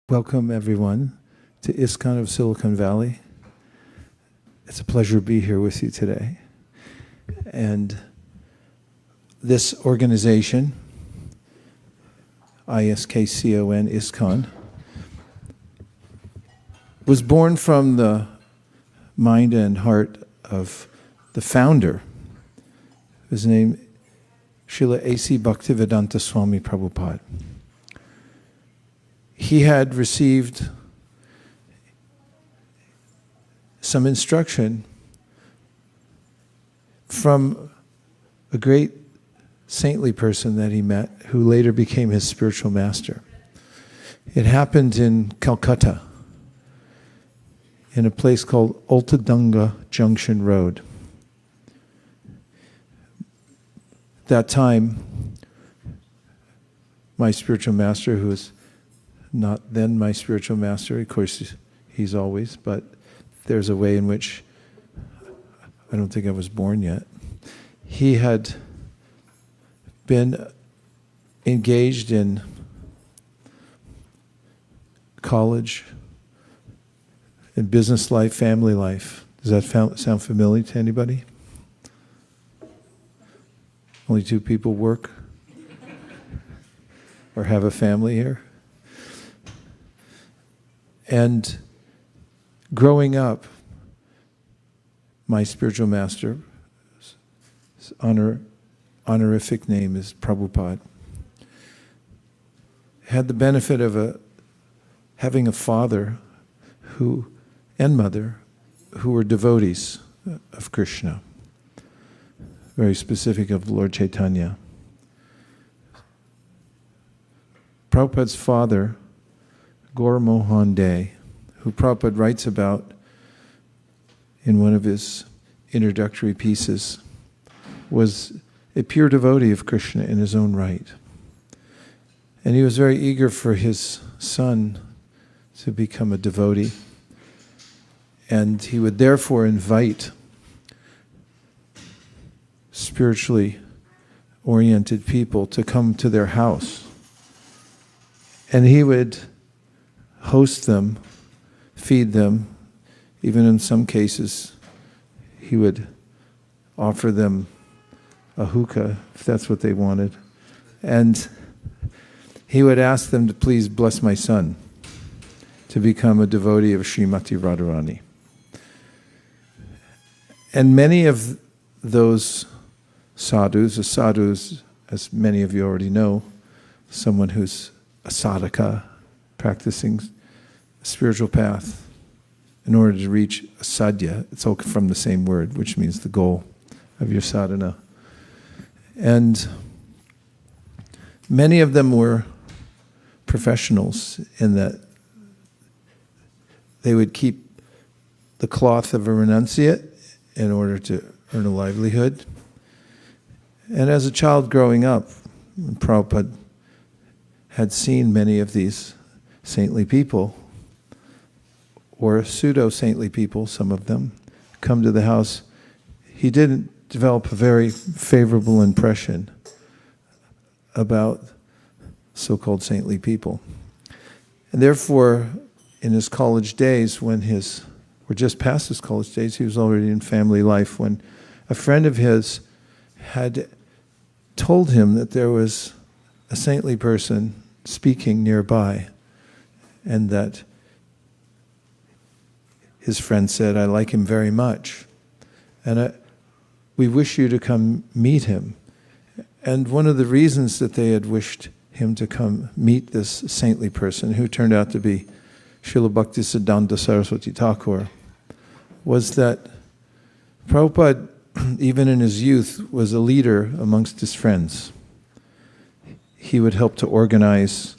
Welcome, everyone, to ISKCON of Silicon Valley. It's a pleasure to be here with you today. And this organization, ISKCON, ISKCON, was born from the mind and heart of the founder. His name, Srila A.C. Bhaktivedanta Swami Prabhupada. He had received some instruction from a great saintly person that he met, who later became his spiritual master. It happened in Calcutta, in a place called Ultadunga Junction Road. That time, my spiritual master, who was not then my spiritual master, of course he's always, but there's a way in which I don't think I was born yet. He had been engaged in college, in business life, family life. Does that sound familiar to anybody? Only two people work or have a family here. And growing up, my spiritual master, his honorific name is Prabhupada, had the benefit of having a father and mother who were devotees of Krishna, very specific of Lord Chaitanya. Prabhupada's father, Gaur Mohan De, who Prabhupada writes about in one of his introductory pieces, was a pure devotee of Krishna in his own right. And he was very eager for his son to become a devotee. And he would therefore invite spiritually oriented people to come to their house. And he would host them, feed them. Even in some cases, he would offer them a hookah, if that's what they wanted. And he would ask them to please bless my son to become a devotee of Srimati Radharani. And many of those sadhus, as many of you already know, someone who's a sadhaka, practicing a spiritual path in order to reach a sadhya. It's all from the same word, which means the goal of your sadhana. And many of them were professionals in that they would keep the cloth of a renunciate in order to earn a livelihood. And as a child growing up, Prabhupada had seen many of these saintly people, or pseudo-saintly people, some of them, come to the house. He didn't develop a very favorable impression about so-called saintly people. And therefore, in his college days, or just past his college days, he was already in family life, when a friend of his had told him that there was a saintly person speaking nearby, and that his friend said, "I like him very much, and we wish you to come meet him." And one of the reasons that they had wished him to come meet this saintly person, who turned out to be Srila Bhaktisiddhanta Saraswati Thakur, was that Prabhupada, even in his youth, was a leader amongst his friends. He would help to organize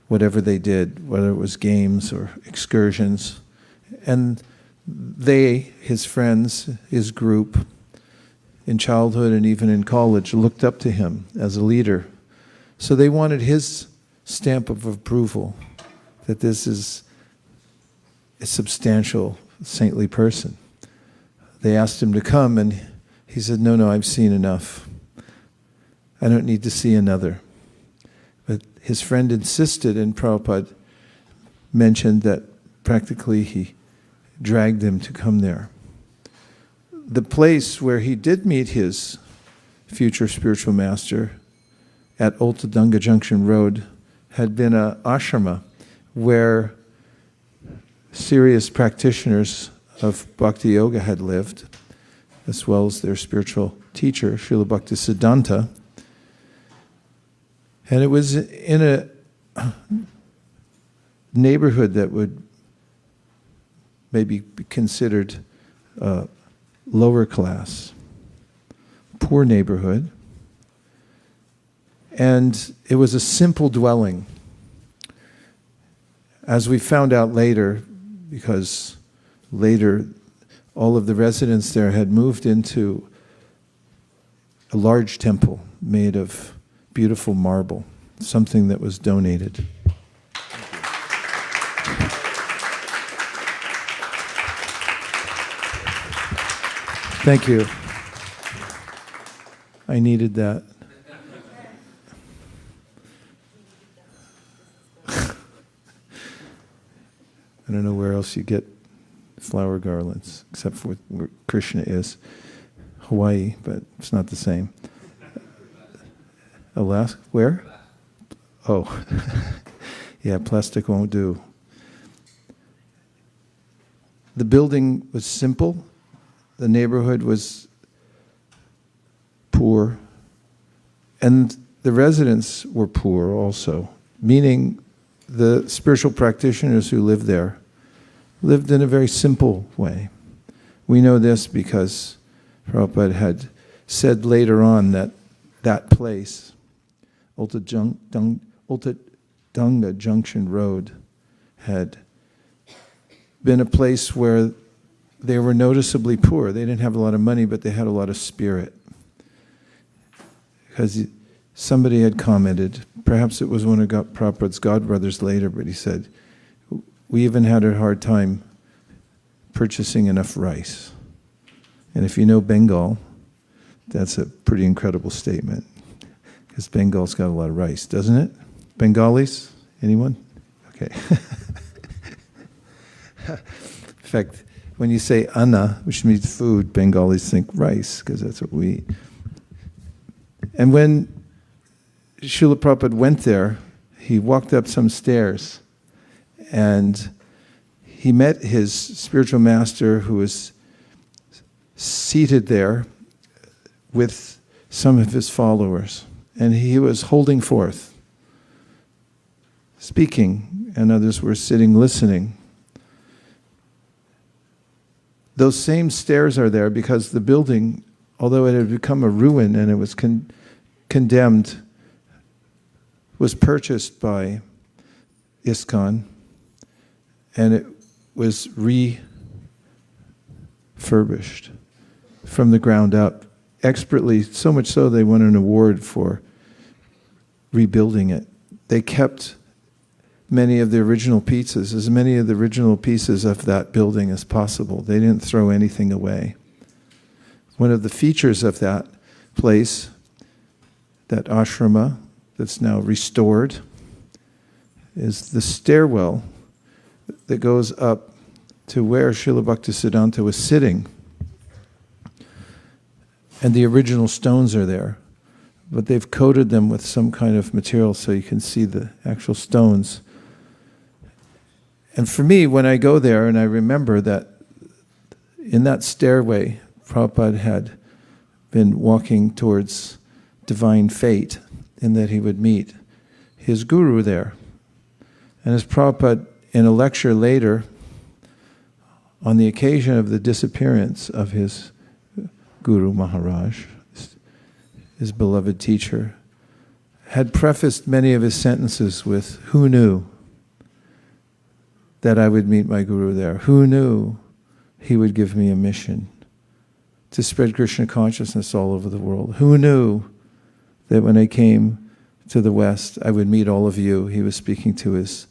whatever they did, whether it was games or excursions. And they, his friends, his group, in childhood and even in college, looked up to him as a leader. So they wanted his stamp of approval that this is a substantial, saintly person. They asked him to come, and he said, no, I've seen enough. I don't need to see another. But his friend insisted, and Prabhupada mentioned that practically he dragged him to come there. The place where he did meet his future spiritual master at Ultadanga Junction Road had been an ashrama where serious practitioners of Bhakti Yoga had lived, as well as their spiritual teacher, Srila Bhaktisiddhanta. And it was in a neighborhood that would maybe be considered lower class, poor neighborhood. And it was a simple dwelling. As we found out later, because later all of the residents there had moved into a large temple made of beautiful marble, something that was donated. Thank you. I needed that. I don't know where else you get flower garlands, except for where Krishna is. Hawaii, but it's not the same. Alaska, where? Oh, yeah, plastic won't do. The building was simple. The neighborhood was poor. And the residents were poor also, meaning the spiritual practitioners who lived there lived in a very simple way. We know this because Prabhupada had said later on that that place, Ultadanga Junction Road, had been a place where they were noticeably poor. They didn't have a lot of money, but they had a lot of spirit. Because somebody had commented, perhaps it was one of Prabhupada's godbrothers later, but he said, we even had a hard time purchasing enough rice. And if you know Bengal, that's a pretty incredible statement. Because Bengal's got a lot of rice, doesn't it? Bengalis? Anyone? Okay. In fact, when you say anna, which means food, Bengalis think rice, because that's what we eat. And when Srila Prabhupada went there, he walked up some stairs, and he met his spiritual master who was seated there with some of his followers. And he was holding forth, speaking, and others were sitting listening. Those same stairs are there because the building, although it had become a ruin and it was condemned, was purchased by ISKCON, and it was refurbished from the ground up, expertly, so much so they won an award for rebuilding it. They kept many of the original pieces, as many of the original pieces of that building as possible. They didn't throw anything away. One of the features of that place, that ashrama that's now restored, is the stairwell that goes up to where Srila Bhaktisiddhanta was sitting. And the original stones are there, but they've coated them with some kind of material so you can see the actual stones. And for me, when I go there and I remember that in that stairway, Prabhupada had been walking towards divine fate in that he would meet his guru there. And as Prabhupada, in a lecture later, on the occasion of the disappearance of his Guru Maharaj, his beloved teacher, had prefaced many of his sentences with, "Who knew that I would meet my Guru there? Who knew he would give me a mission to spread Krishna consciousness all over the world? Who knew that when I came to the West, I would meet all of you?" He was speaking to his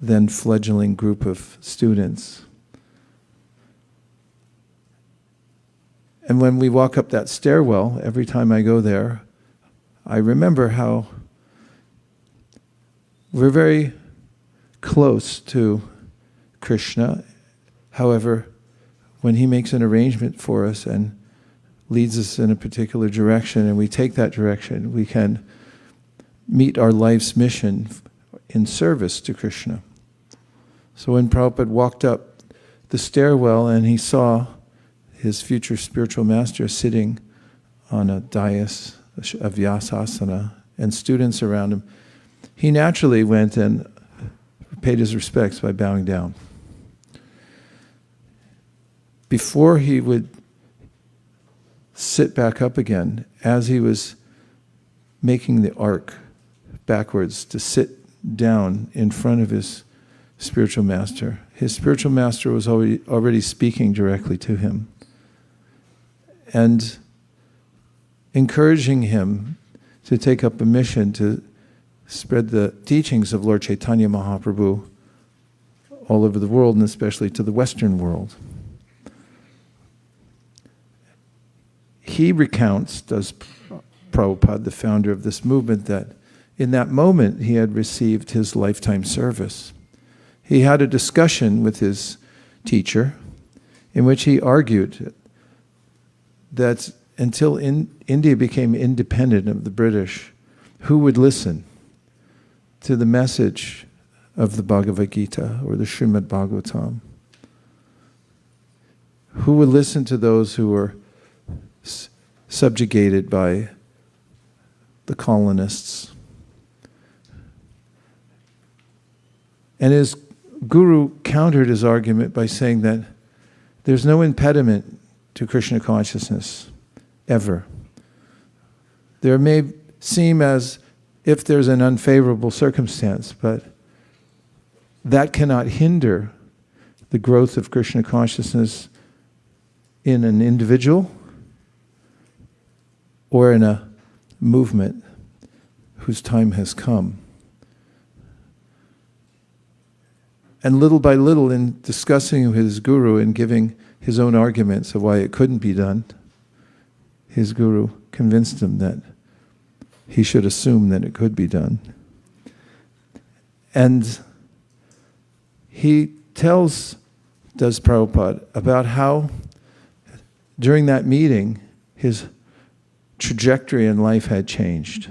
then fledgling group of students. And when we walk up that stairwell, every time I go there, I remember how we're very close to Krishna. However, when he makes an arrangement for us and leads us in a particular direction and we take that direction, we can meet our life's mission in service to Krishna. So when Prabhupada walked up the stairwell and he saw his future spiritual master sitting on a dais, a Vyasasana, and students around him, he naturally went and paid his respects by bowing down. Before he would sit back up again, as he was making the arc backwards to sit down in front of his spiritual master was already speaking directly to him and encouraging him to take up a mission to spread the teachings of Lord Chaitanya Mahaprabhu all over the world, and especially to the Western world. He recounts, does Prabhupada, the founder of this movement, that in that moment he had received his lifetime service. He had a discussion with his teacher in which he argued that until India became independent of the British, who would listen to the message of the Bhagavad Gita or the Srimad Bhagavatam? Who would listen to those who were subjugated by the colonists? And his guru countered his argument by saying that there's no impediment to Krishna consciousness, ever. There may seem as if there's an unfavorable circumstance, but that cannot hinder the growth of Krishna consciousness in an individual or in a movement whose time has come. And little by little, in discussing with his guru and giving his own arguments of why it couldn't be done, his guru convinced him that he should assume that it could be done. And he does Prabhupada, about how during that meeting his trajectory in life had changed.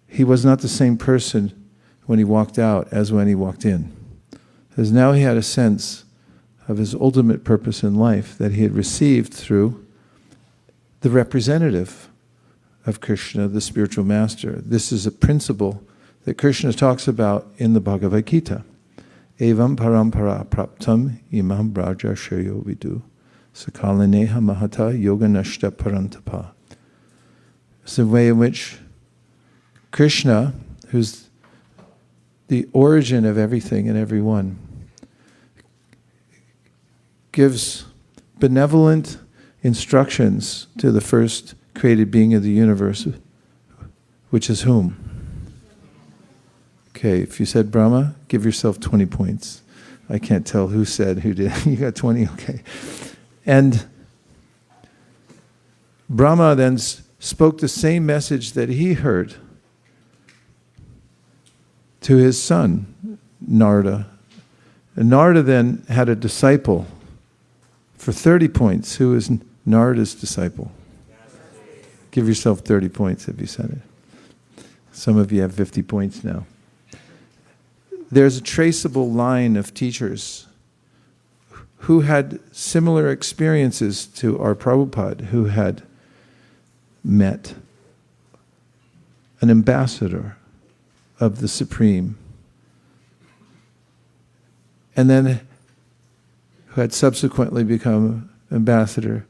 He was not the same person when he walked out as when he walked in. Because now he had a sense of his ultimate purpose in life that he had received through the representative of Krishna, the spiritual master. This is a principle that Krishna talks about in the Bhagavad Gita. Evam parampara praptam imam braja shreyo vidu sakalaneha mahata yoga nashta parantapa. It's the way in which Krishna, who's the origin of everything and everyone, gives benevolent instructions to the first created being of the universe, which is whom? Okay, if you said Brahma, give yourself 20 points. I can't tell who said who did. You got 20, okay. And Brahma then spoke the same message that he heard to his son, Narada. And Narada then had a disciple for 30 points. Who is Narada's disciple? Give yourself 30 points if you said it. Some of you have 50 points now. There's a traceable line of teachers who had similar experiences to our Prabhupada, who had met an ambassador of the Supreme, and then who had subsequently become ambassadors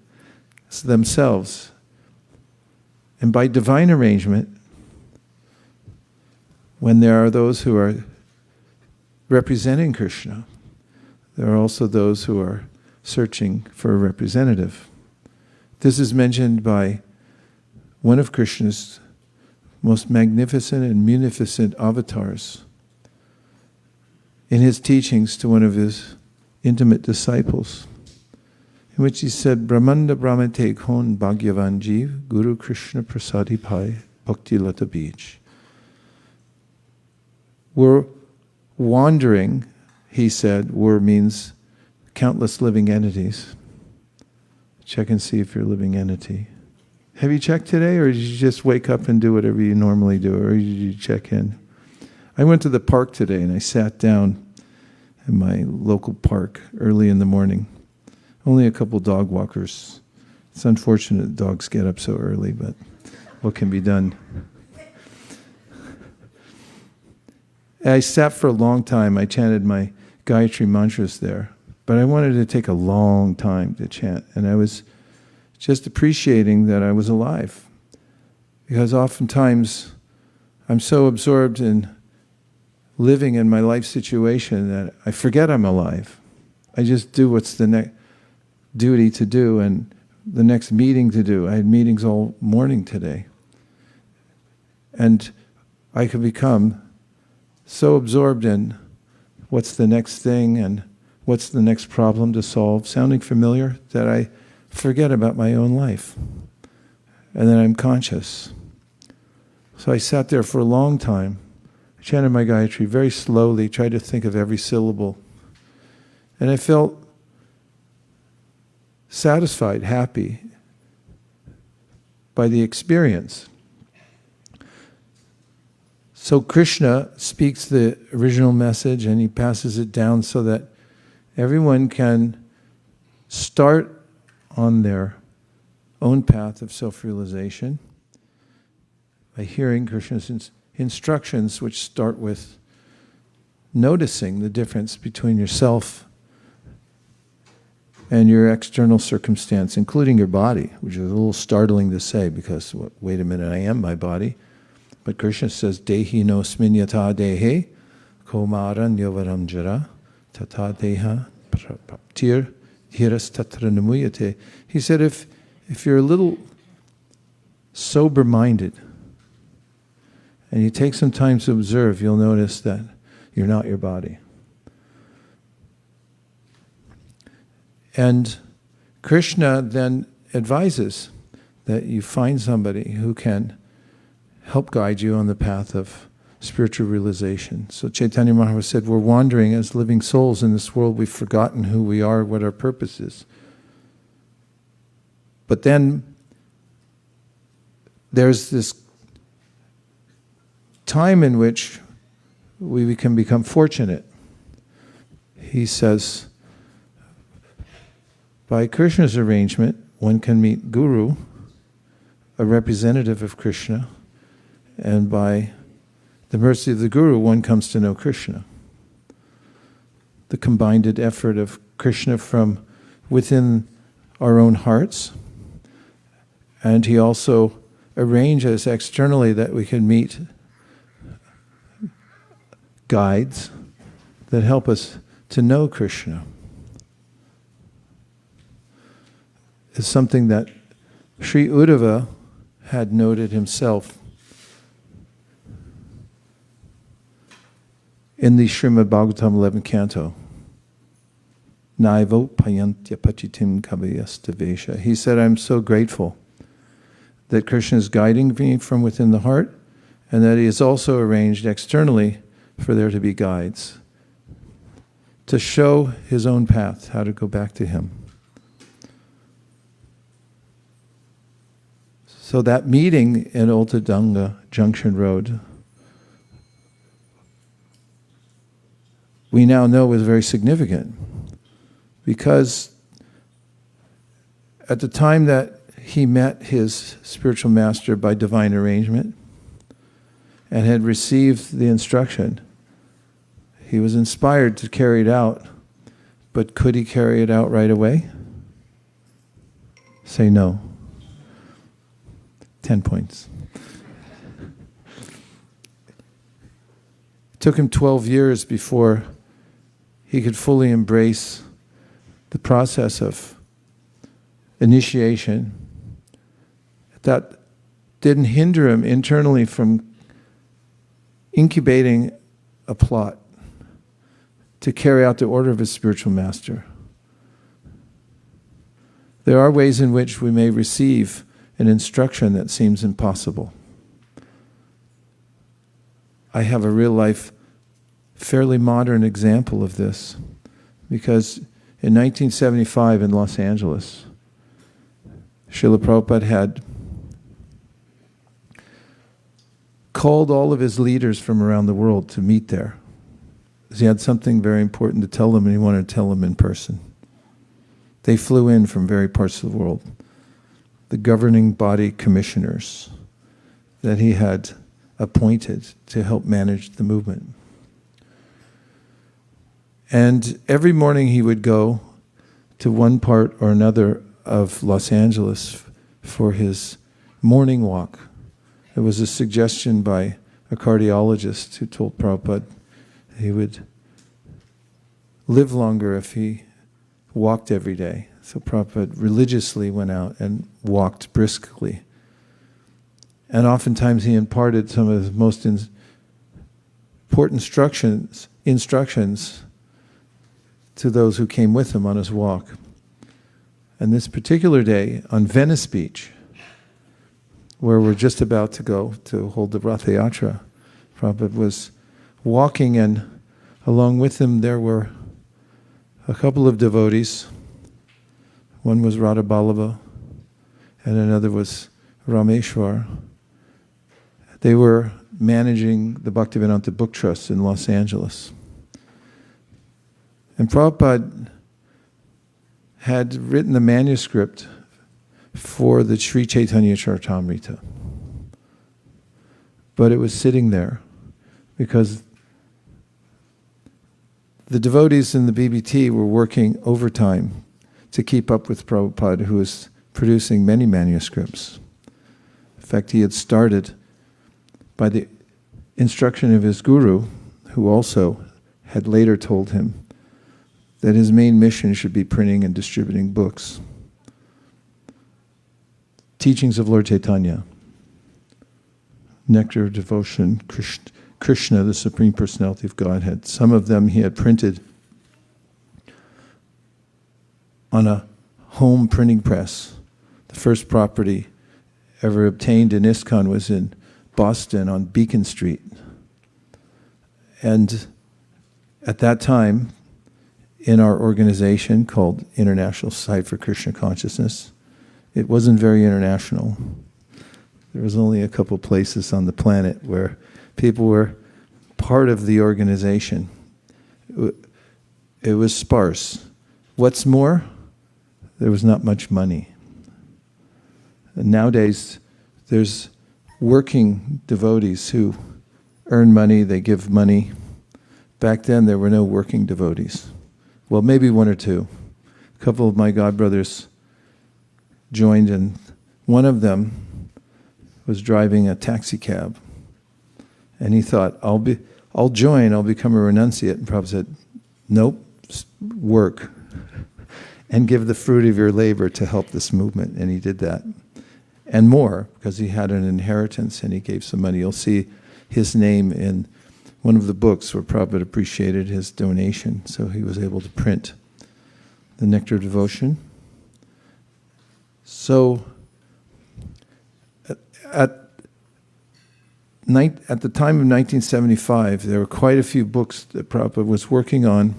themselves. And by divine arrangement, when there are those who are representing Krishna, there are also those who are searching for a representative. This is mentioned by one of Krishna's most magnificent and munificent avatars in his teachings to one of his intimate disciples, in which he said, Brahmanda Brahmate Khon Bhagyavan Jeev Guru Krishna Prasadi Pai Bhakti Lata Beach. Were wandering, he said, means countless living entities. Check and see if you're a living entity. Have you checked today, or did you just wake up and do whatever you normally do, or did you check in? I went to the park today and I sat down in my local park early in the morning. Only a couple dog walkers. It's unfortunate dogs get up so early, but what can be done? I sat for a long time. I chanted my Gayatri mantras there, but I wanted to take a long time to chant, and I was just appreciating that I was alive, because oftentimes I'm so absorbed in living in my life situation that I forget I'm alive. I just do what's the next duty to do and the next meeting to do. I had meetings all morning today. And I could become so absorbed in what's the next thing and what's the next problem to solve, sounding familiar, that I forget about my own life. And then I'm conscious. So I sat there for a long time, chanted my Gayatri very slowly, tried to think of every syllable. And I felt satisfied, happy by the experience. So Krishna speaks the original message and he passes it down so that everyone can start on their own path of self-realization by hearing Krishna's instructions, which start with noticing the difference between yourself and your external circumstance, including your body, which is a little startling to say because, wait a minute, I am my body. But Krishna says, Dehi no sminyata dehe, komaran yovaram jara, tata deha tir dhiras tatra namuyate. He said, if you're a little sober-minded, and you take some time to observe, you'll notice that you're not your body. And Krishna then advises that you find somebody who can help guide you on the path of spiritual realization. So Chaitanya Mahaprabhu said, we're wandering as living souls in this world. We've forgotten who we are, what our purpose is. But then there's this time in which we can become fortunate. He says, by Krishna's arrangement, one can meet Guru, a representative of Krishna, and by the mercy of the Guru, one comes to know Krishna. The combined effort of Krishna from within our own hearts, and he also arranges externally that we can meet guides that help us to know Krishna. It's something that Sri Uddhava had noted himself in the Srimad Bhagavatam 11th canto. Naivo payantya pachitim kavayastavesha. He said, I'm so grateful that Krishna is guiding me from within the heart, and that he has also arranged externally for there to be guides to show his own path, how to go back to him. So that meeting in Ultadanga Junction Road, we now know was very significant, because at the time that he met his spiritual master by divine arrangement and had received the instruction, he was inspired to carry it out, but could he carry it out right away? Say no. 10 points. It took him 12 years before he could fully embrace the process of initiation. That didn't hinder him internally from incubating a plot to carry out the order of his spiritual master. There are ways in which we may receive an instruction that seems impossible. I have a real life fairly modern example of this, because in 1975 in Los Angeles, Srila Prabhupada had called all of his leaders from around the world to meet there. He had something very important to tell them, and he wanted to tell them in person. They flew in from various parts of the world. The governing body commissioners that he had appointed to help manage the movement. And every morning he would go to one part or another of Los Angeles for his morning walk. It was a suggestion by a cardiologist who told Prabhupada he would live longer if he walked every day. So Prabhupada religiously went out and walked briskly. And oftentimes he imparted some of his most important instructions to those who came with him on his walk. And this particular day on Venice Beach, where we're just about to go to hold the Ratha Yatra, Prabhupada was walking, and along with him there were a couple of devotees. One was Radha Ballabha, and another was Rameshwar. They were managing the Bhaktivedanta Book Trust in Los Angeles. And Prabhupada had written the manuscript for the Sri Chaitanya Charitamrita. But it was sitting there because the devotees in the BBT were working overtime to keep up with Prabhupada, who was producing many manuscripts. In fact, he had started by the instruction of his guru, who also had later told him that his main mission should be printing and distributing books. Teachings of Lord Chaitanya, Nectar of Devotion, Krishna, the Supreme Personality of Godhead. Some of them he had printed on a home printing press. The first property ever obtained in ISKCON was in Boston on Beacon Street. And at that time, in our organization called International Society for Krishna Consciousness, it wasn't very international. There was only a couple places on the planet where people were part of the organization. It was sparse. What's more, there was not much money. And nowadays, there's working devotees who earn money, they give money. Back then, there were no working devotees. Well, maybe one or two. A couple of my godbrothers joined, and one of them was driving a taxi cab. And he thought, I'll join, I'll become a renunciate. And Prabhupada said, nope, work. And give the fruit of your labor to help this movement. And he did that. And more, because he had an inheritance and he gave some money. You'll see his name in one of the books where Prabhupada appreciated his donation, so he was able to print the Nectar of Devotion. So, at the time of 1975, there were quite a few books that Prabhupada was working on,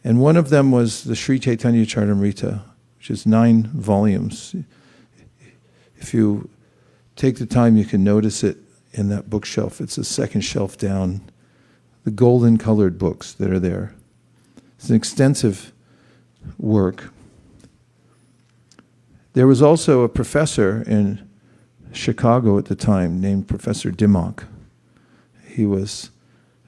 and one of them was the Sri Chaitanya Charitamrita, which is 9 volumes. If you take the time, you can notice it in that bookshelf. It's the second shelf down, the golden colored books that are there. It's an extensive work. There was also a professor in Chicago at the time named Professor Dimmock. He was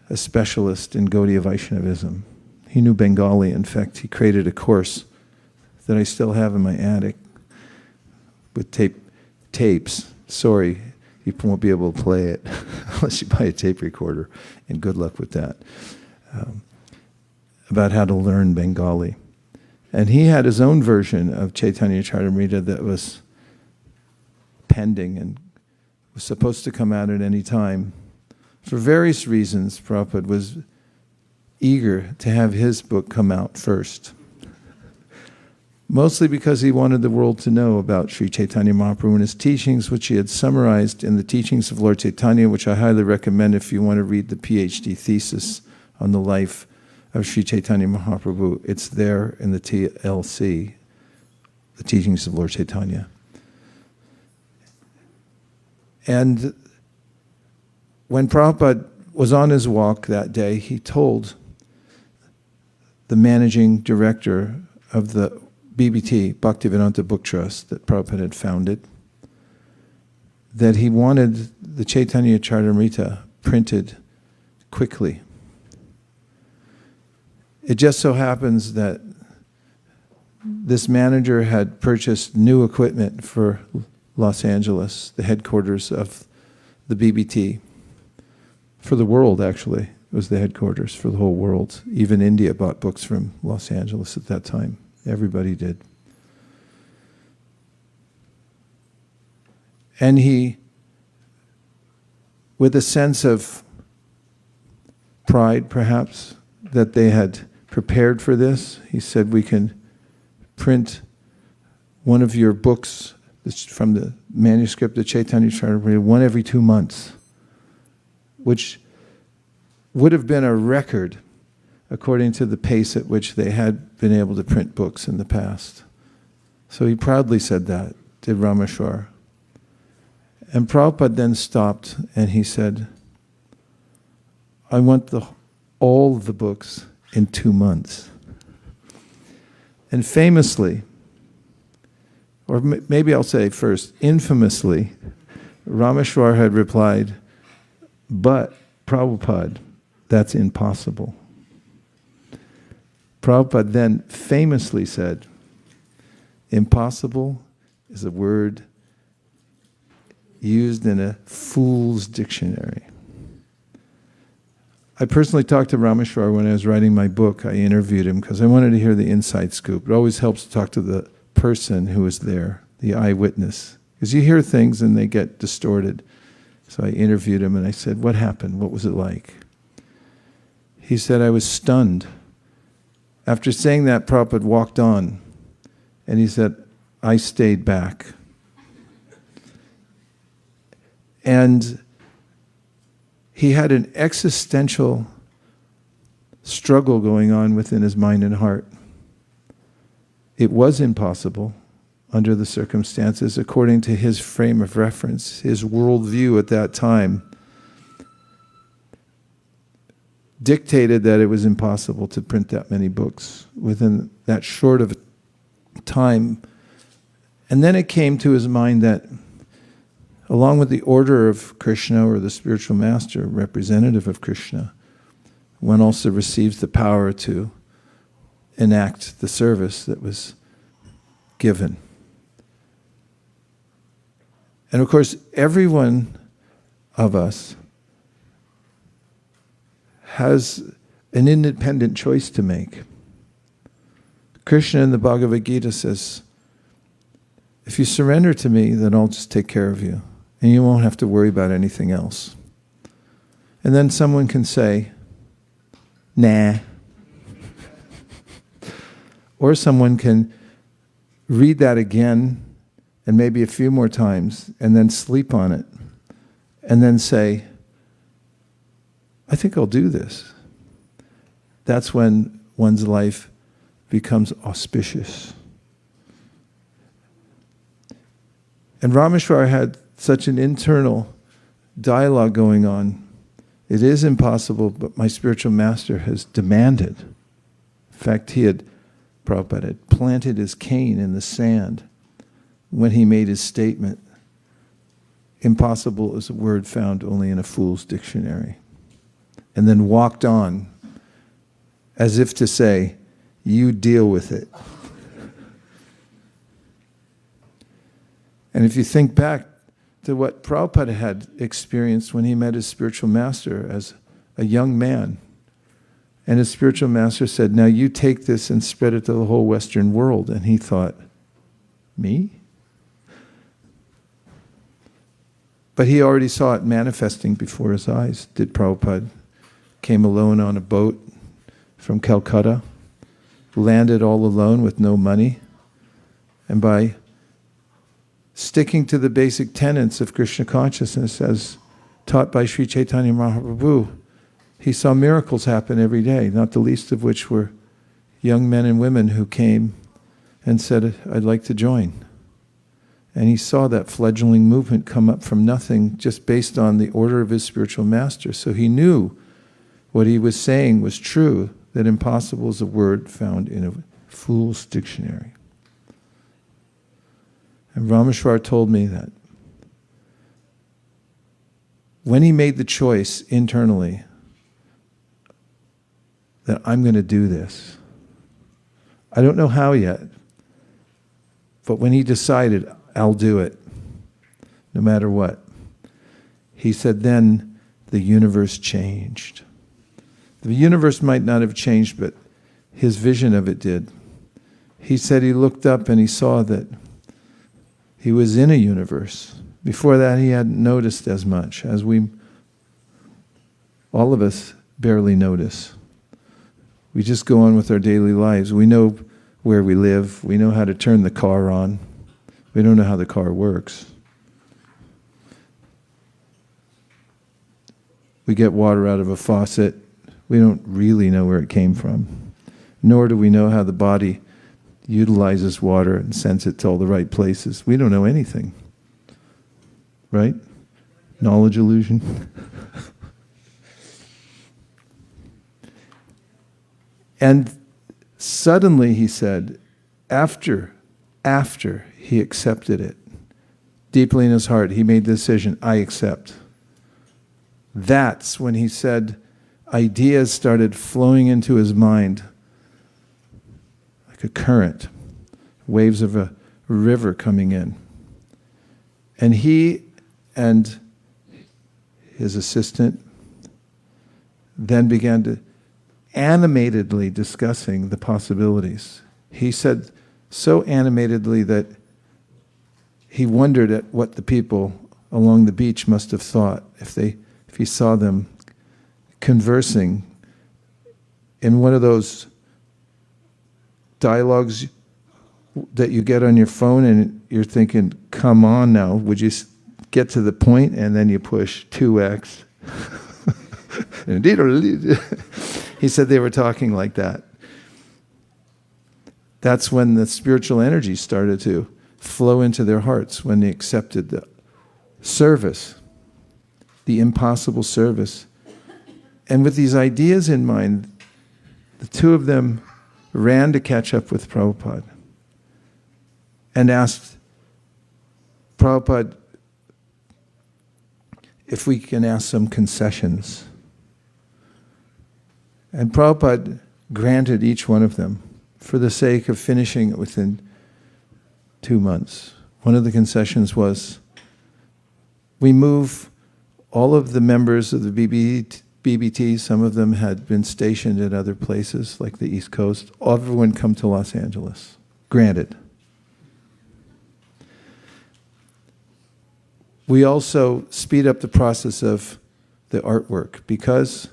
a specialist in Gaudiya Vaishnavism. He knew Bengali. In fact, he created a course that I still have in my attic with tapes. Sorry, you won't be able to play it unless you buy a tape recorder, and good luck with that, about how to learn Bengali. And he had his own version of Chaitanya Charitamrita that was pending and was supposed to come out at any time. For various reasons, Prabhupada was eager to have his book come out first. mostly because he wanted the world to know about Sri Chaitanya Mahaprabhu and his teachings, which he had summarized in the Teachings of Lord Chaitanya, which I highly recommend if you want to read the PhD thesis on the life of Sri Chaitanya Mahaprabhu. It's there in the TLC, the Teachings of Lord Chaitanya. And when Prabhupada was on his walk that day, he told the managing director of the BBT, Bhaktivedanta Book Trust, that Prabhupada had founded, that he wanted the Chaitanya Charitamrita printed quickly. It just so happens that this manager had purchased new equipment for Los Angeles, the headquarters of the BBT. For the world, actually. It was the headquarters for the whole world. Even India bought books from Los Angeles at that time. Everybody did. And he, with a sense of pride, perhaps, that they had prepared for this, he said, we can print one of your books from the manuscript of Chaitanya Charitamrita, one every 2 months, which would have been a record according to the pace at which they had been able to print books in the past. So he proudly said that, did Rameshwar. And Prabhupada then stopped and he said, I want all the books in 2 months. And famously, or maybe I'll say first, infamously, Rameshwar had replied, but Prabhupada, that's impossible. Prabhupada then famously said, impossible is a word used in a fool's dictionary. I personally talked to Rameshwar when I was writing my book. I interviewed him because I wanted to hear the inside scoop. It always helps to talk to the person who was there, the eyewitness. Because you hear things and they get distorted. So I interviewed him and I said, what happened? What was it like? He said, I was stunned. After saying that, Prabhupada walked on. And he said, I stayed back. And he had an existential struggle going on within his mind and heart. It was impossible under the circumstances, according to his frame of reference, his worldview at that time dictated that it was impossible to print that many books within that short of a time. And then it came to his mind that along with the order of Krishna, or the spiritual master, representative of Krishna, one also receives the power to enact the service that was given. And of course, every one of us has an independent choice to make. Krishna in the Bhagavad Gita says, if you surrender to me, then I'll just take care of you. And you won't have to worry about anything else. And then someone can say, nah. Or someone can read that again, and maybe a few more times, and then sleep on it. And then say, I think I'll do this. That's when one's life becomes auspicious. And Rameshwar had such an internal dialogue going on. It is impossible, but my spiritual master has demanded. In fact, Prabhupada had planted his cane in the sand when he made his statement. Impossible is a word found only in a fool's dictionary. And then walked on as if to say, you deal with it. And if you think back to what Prabhupada had experienced when he met his spiritual master as a young man, and his spiritual master said, now you take this and spread it to the whole Western world. And he thought, me? But he already saw it manifesting before his eyes, did Prabhupada. Came alone on a boat from Calcutta, landed all alone with no money, And by sticking to the basic tenets of Krishna consciousness as taught by Sri Chaitanya Mahaprabhu, he saw miracles happen every day, not the least of which were young men and women who came and said, I'd like to join. And he saw that fledgling movement come up from nothing just based on the order of his spiritual master. So he knew what he was saying was true, that impossible is a word found in a fool's dictionary. And Rameshwar told me that when he made the choice internally that I'm going to do this, I don't know how yet, but when he decided, I'll do it, no matter what, he said then the universe changed. The universe might not have changed, but his vision of it did. He said he looked up and he saw that he was in a universe. Before that, he hadn't noticed as much, as all of us barely notice. We just go on with our daily lives. We know where we live. We know how to turn the car on. We don't know how the car works. We get water out of a faucet. We don't really know where it came from. Nor do we know how the body utilizes water and sends it to all the right places. We don't know anything. Right? Knowledge illusion. And suddenly, he said, after he accepted it, deeply in his heart, he made the decision, I accept. That's when he said, ideas started flowing into his mind like a current, waves of a river coming in. And he and his assistant then began to animatedly discussing the possibilities. He said so animatedly that he wondered at what the people along the beach must have thought if he saw them conversing in one of those dialogues that you get on your phone and you're thinking, come on now, would you get to the point? And then you push 2x. He said they were talking like that. That's when the spiritual energy started to flow into their hearts, when they accepted the service, the impossible service. And with these ideas in mind, the two of them ran to catch up with Prabhupada and asked Prabhupada if we can ask some concessions. And Prabhupada granted each one of them for the sake of finishing it within 2 months. One of the concessions was, we move all of the members of the BBT, some of them had been stationed at other places like the East Coast, everyone come to Los Angeles. Granted. We also speed up the process of the artwork because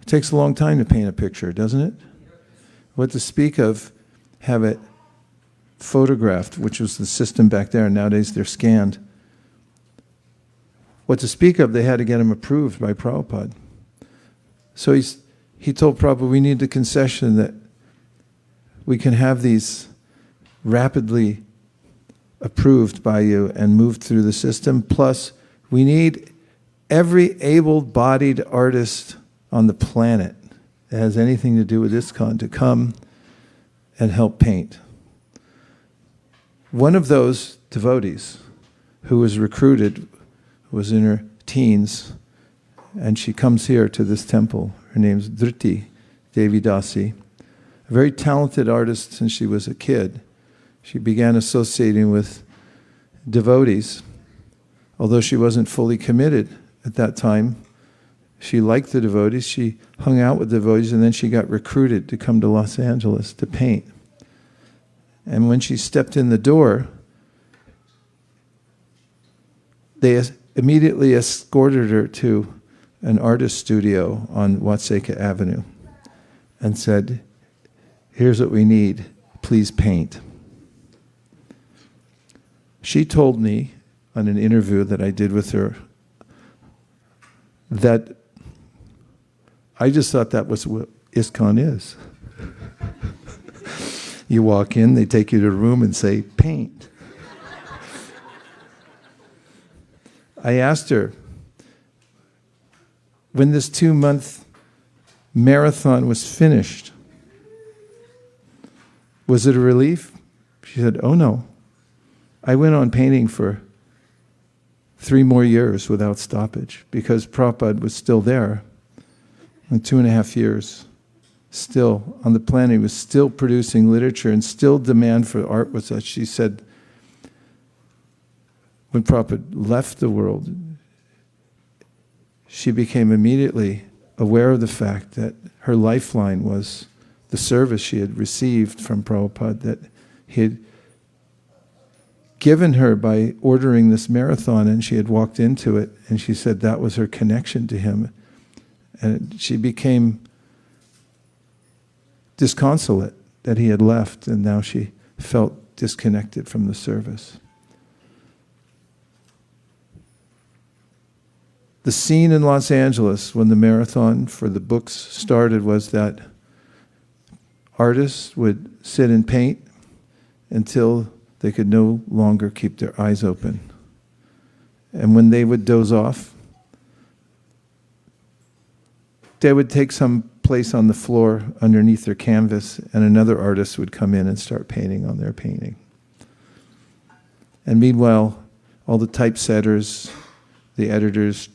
it takes a long time to paint a picture, doesn't it? What to speak of, have it photographed, which was the system back there, and nowadays they're scanned. What to speak of, they had to get them approved by Prabhupada. So he told Prabhupada, we need the concession that we can have these rapidly approved by you and moved through the system. Plus, we need every able-bodied artist on the planet that has anything to do with ISKCON to come and help paint. One of those devotees who was recruited was in her teens, and she comes here to this temple. Her name's Dhriti Devi Dasi, a very talented artist since she was a kid. She began associating with devotees. Although she wasn't fully committed at that time, she liked the devotees. She hung out with devotees, and then she got recruited to come to Los Angeles to paint. And when she stepped in the door, they immediately escorted her to an artist studio on Vaisesika Avenue and said, here's what we need, please paint. She told me on an interview that I did with her that I just thought that was what ISKCON is. You walk in, they take you to a room and say, paint. I asked her, when this 2-month marathon was finished, was it a relief? She said, oh no. I went on painting for 3 more years without stoppage because Prabhupada was still there. In 2.5 years, still on the planet, he was still producing literature and still demand for art was such. She said, when Prabhupada left the world, she became immediately aware of the fact that her lifeline was the service she had received from Prabhupada, that he had given her by ordering this marathon, and she had walked into it, and she said that was her connection to him. And she became disconsolate that he had left, and now she felt disconnected from the service. The scene in Los Angeles when the marathon for the books started was that artists would sit and paint until they could no longer keep their eyes open. And when they would doze off, they would take some place on the floor underneath their canvas, and another artist would come in and start painting on their painting. And meanwhile, all the typesetters, the editors,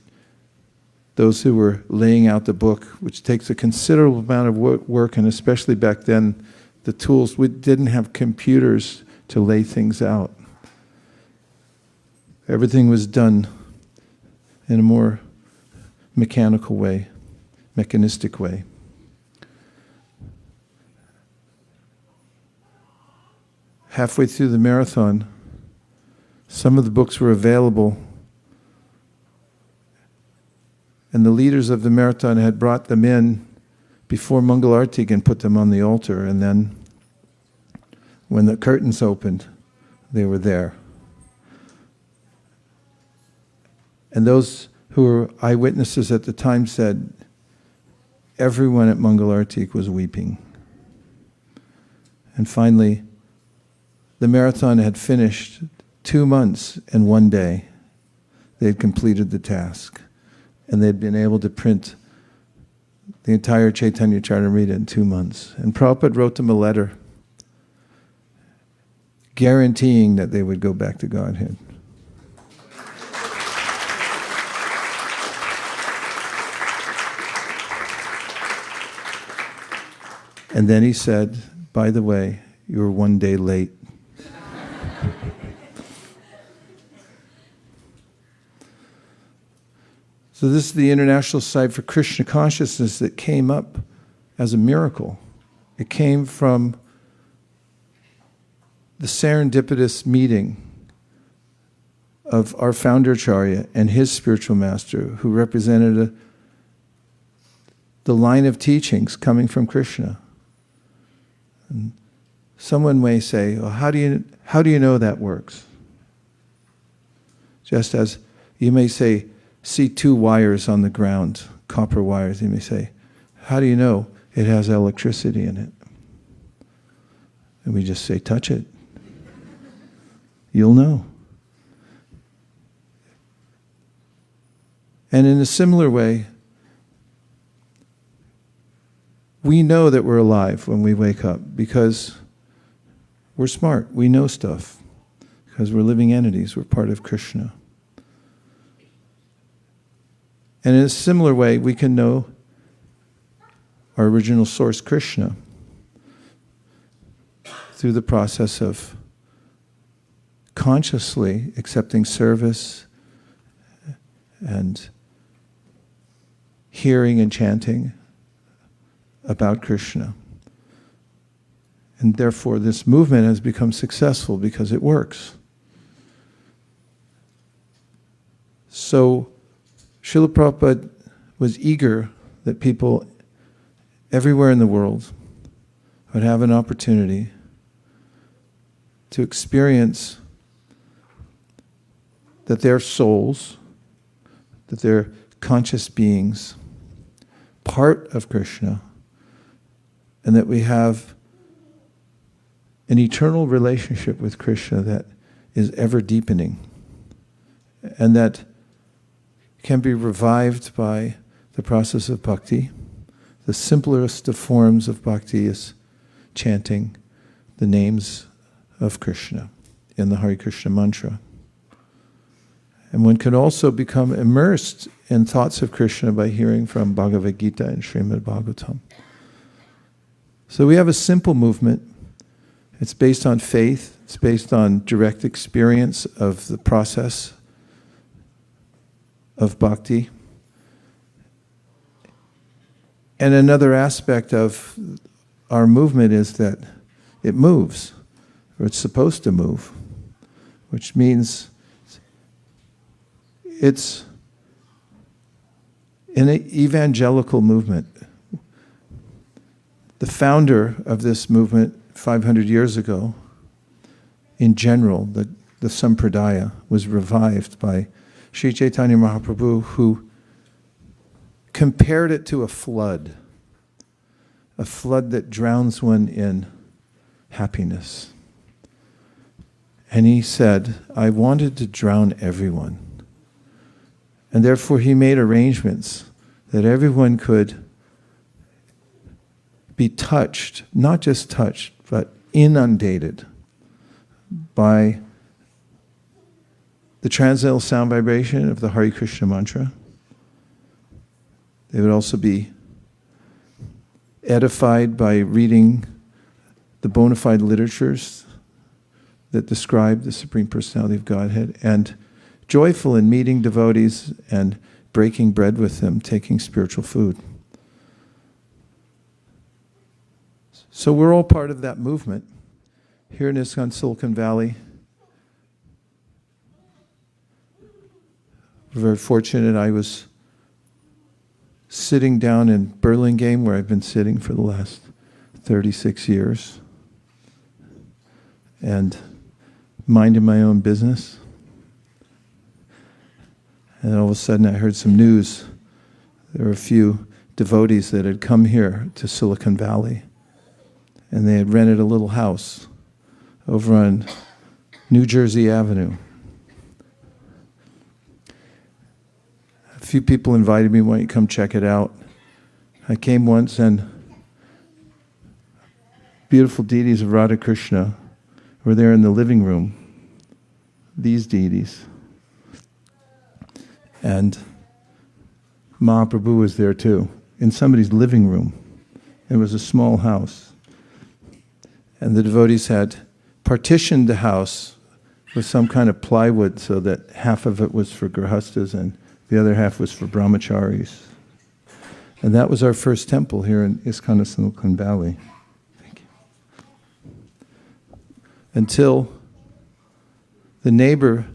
those who were laying out the book, which takes a considerable amount of work, and especially back then, the tools, we didn't have computers to lay things out. Everything was done in a more mechanical way, mechanistic way. Halfway through the marathon, some of the books were available, and the leaders of the marathon had brought them in before Mangalarti and put them on the altar, and then when the curtains opened, they were there. And those who were eyewitnesses at the time said everyone at Mangalarti was weeping. And finally, the marathon had finished 2 months and 1 day. They had completed the task. And they'd been able to print the entire Chaitanya Charitamrita in 2 months. And Prabhupada wrote them a letter guaranteeing that they would go back to Godhead. And then he said, by the way, you were 1 day late. So this is the international site for Krishna consciousness that came up as a miracle. It came from the serendipitous meeting of our founder Acharya and his spiritual master, who represented the line of teachings coming from Krishna. And someone may say, well, how do you know that works? Just as you may say, see 2 wires on the ground, copper wires. You may say, how do you know it has electricity in it? And we just say, touch it. You'll know. And in a similar way, we know that we're alive when we wake up because we're smart. We know stuff because we're living entities. We're part of Krishna. And in a similar way, we can know our original source, Krishna, through the process of consciously accepting service and hearing and chanting about Krishna. And therefore, this movement has become successful because it works. So, Srila Prabhupada was eager that people everywhere in the world would have an opportunity to experience that they're souls, that they're conscious beings, part of Krishna, and that we have an eternal relationship with Krishna that is ever deepening, and that can be revived by the process of bhakti. The simplest of forms of bhakti is chanting the names of Krishna in the Hare Krishna mantra. And one can also become immersed in thoughts of Krishna by hearing from Bhagavad Gita and Srimad Bhagavatam. So we have a simple movement. It's based on faith. It's based on direct experience of the process of bhakti. And another aspect of our movement is that it moves, or it's supposed to move, which means it's an evangelical movement. The founder of this movement 500 years ago, in general, the Sampradaya was revived by Sri Chaitanya Mahaprabhu, who compared it to a flood that drowns one in happiness. And he said, I wanted to drown everyone. And therefore he made arrangements that everyone could be touched, not just touched, but inundated by the transcendental sound vibration of the Hare Krishna mantra. They would also be edified by reading the bona fide literatures that describe the Supreme Personality of Godhead, and joyful in meeting devotees and breaking bread with them, taking spiritual food. So we're all part of that movement here in ISKCON Silicon Valley. We're very fortunate. I was sitting down in Burlingame, where I've been sitting for the last 36 years, and minding my own business. And all of a sudden I heard some news. There were a few devotees that had come here to Silicon Valley, and they had rented a little house over on New Jersey Avenue. A few people invited me, why don't you come check it out? I came once, and beautiful deities of Radha Krishna were there in the living room, these deities. And Mahaprabhu was there too, in somebody's living room. It was a small house. And the devotees had partitioned the house with some kind of plywood so that half of it was for grihastas and the other half was for brahmacharis. And that was our first temple here in ISKCON Silicon Valley. Thank you. Until the neighbors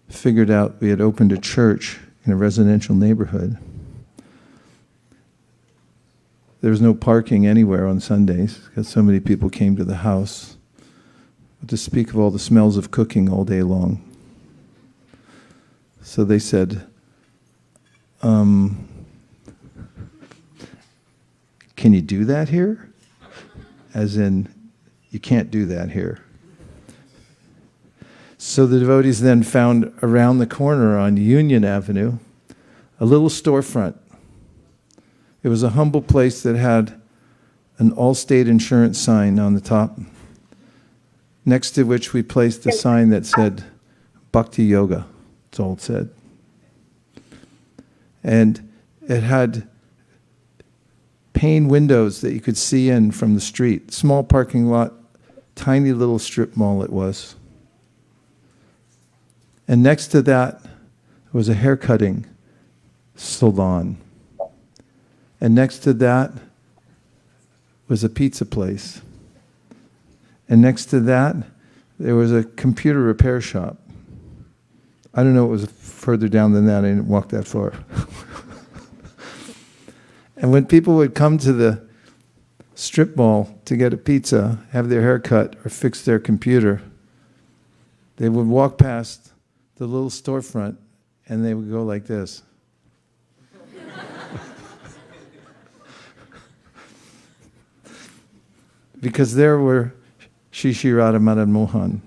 figured out we had opened a church in a residential neighborhood. There was no parking anywhere on Sundays because so many people came to the house. But to speak of all the smells of cooking all day long. So they said, can you do that here? As in, you can't do that here. So the devotees then found around the corner on Union Avenue a little storefront. It was a humble place that had an Allstate insurance sign on the top, next to which we placed a sign that said Bhakti Yoga. That's all it said. And it had pane windows that you could see in from the street. Small parking lot, tiny little strip mall it was. And next to that was a haircutting salon. And next to that was a pizza place. And next to that, there was a computer repair shop. I don't know what was further down than that. I didn't walk that far. And when people would come to the strip mall to get a pizza, have their hair cut, or fix their computer, they would walk past the little storefront and they would go like this. Because there were Shishi Radha Madan Mohan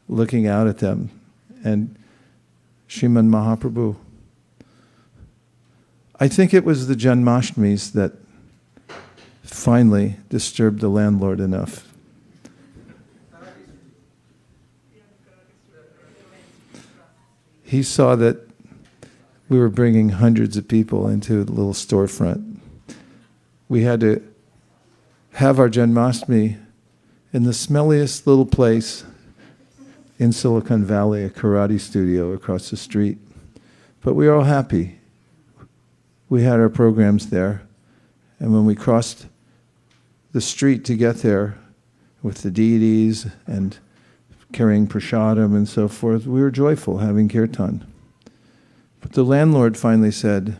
looking out at them, and Sriman Mahaprabhu. I think it was the Janmashtamis that finally disturbed the landlord enough. He saw that we were bringing hundreds of people into the little storefront. We had to have our Janmashtami in the smelliest little place in Silicon Valley, a karate studio across the street. But we were all happy. We had our programs there, and when we crossed the street to get there with the deities and carrying prasadam and so forth, we were joyful having kirtan. But the landlord finally said,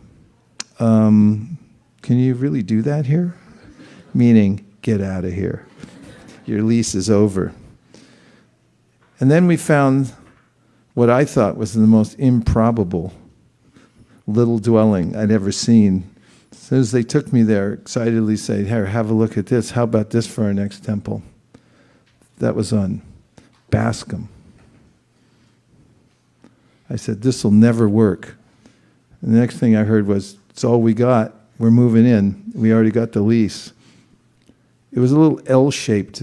can you really do that here? Meaning, get out of here. Your lease is over. And then we found what I thought was the most improbable little dwelling I'd ever seen. As soon as they took me there, excitedly said, "Here, have a look at this. How about this for our next temple?" That was on Bascom. I said, "This will never work." And the next thing I heard was, "It's all we got. We're moving in. We already got the lease." It was a little L-shaped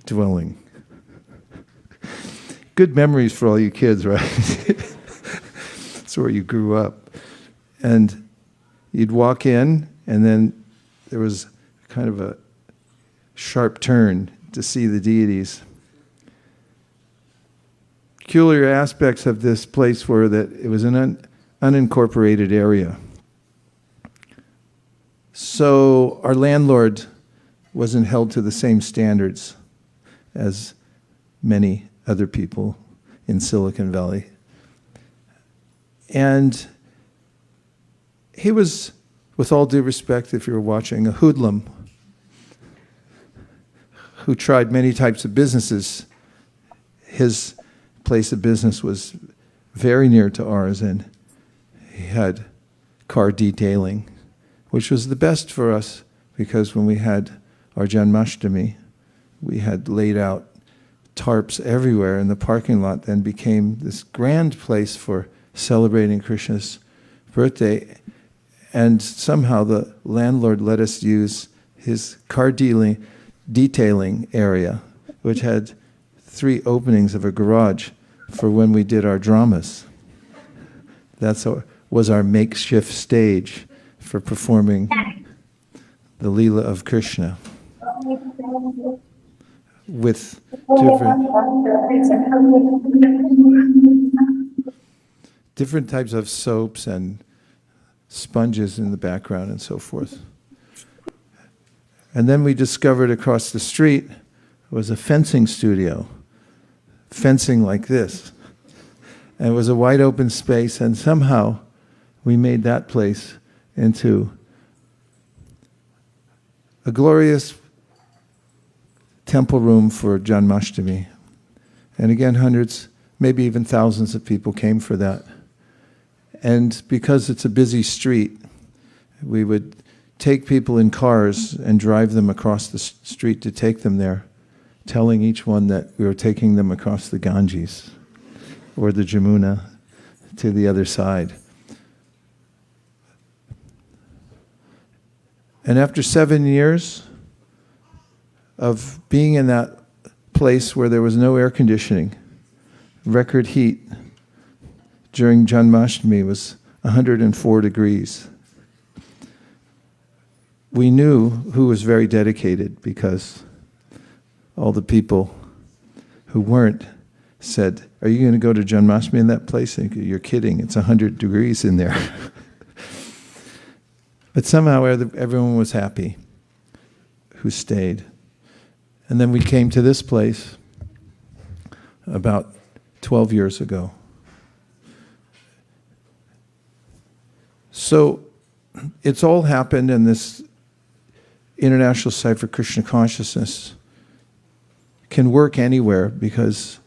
dwelling. Good memories for all you kids, right? That's where you grew up. And you'd walk in, and then there was kind of a sharp turn to see the deities. Peculiar aspects of this place were that it was an unincorporated area. So our landlord wasn't held to the same standards as many other people in Silicon Valley. And he was, with all due respect, if you were watching, a hoodlum who tried many types of businesses. His place of business was very near to ours, and he had car detailing, which was the best for us because when we had our Janmashtami, we had laid out tarps everywhere, and the parking lot then became this grand place for celebrating Krishna's birthday. And somehow the landlord let us use his car detailing area, which had 3 openings of a garage for when we did our dramas. That was our makeshift stage for performing the Leela of Krishna with different types of soaps and sponges in the background and so forth. And then we discovered across the street was a fencing studio, fencing like this. And it was a wide open space, and somehow we made that place into a glorious temple room for Janmashtami. And again, hundreds, maybe even thousands of people came for that. And because it's a busy street, we would take people in cars and drive them across the street to take them there, telling each one that we were taking them across the Ganges or the Jamuna to the other side. And after 7 years of being in that place where there was no air conditioning, record heat during Janmashtami was 104 degrees. We knew who was very dedicated because all the people who weren't said, "Are you going to go to Janmashtami in that place?" And you're kidding, it's 100 degrees in there. But somehow everyone was happy who stayed. And then we came to this place about 12 years ago. So it's all happened, and this International Society for Krishna Consciousness can work anywhere because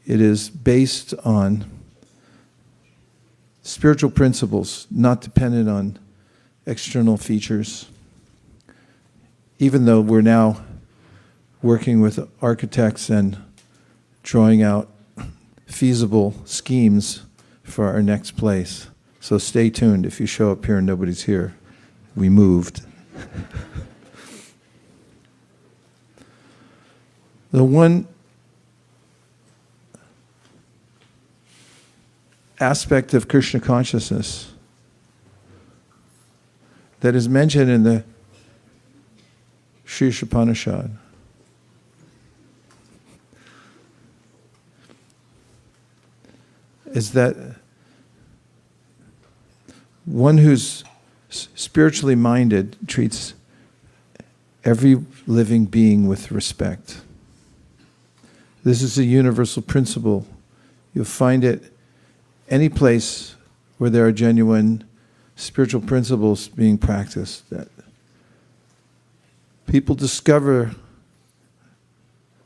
It is based on spiritual principles, not dependent on external features. Even though we're now working with architects and drawing out feasible schemes for our next place. So stay tuned. If you show up here and nobody's here, we moved. The one aspect of Krishna consciousness that is mentioned in the Sri Upanishad is that one who's spiritually minded treats every living being with respect. This is a universal principle. You'll find it any place where there are genuine spiritual principles being practiced, that people discover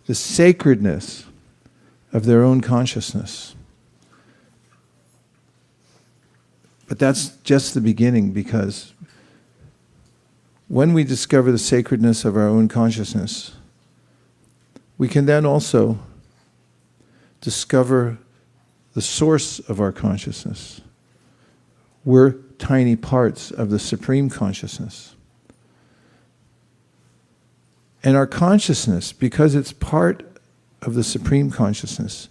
the sacredness of their own consciousness. But that's just the beginning, because when we discover the sacredness of our own consciousness, we can then also discover the source of our consciousness. We're tiny parts of the Supreme Consciousness. And our consciousness, because it's part of the Supreme Consciousness,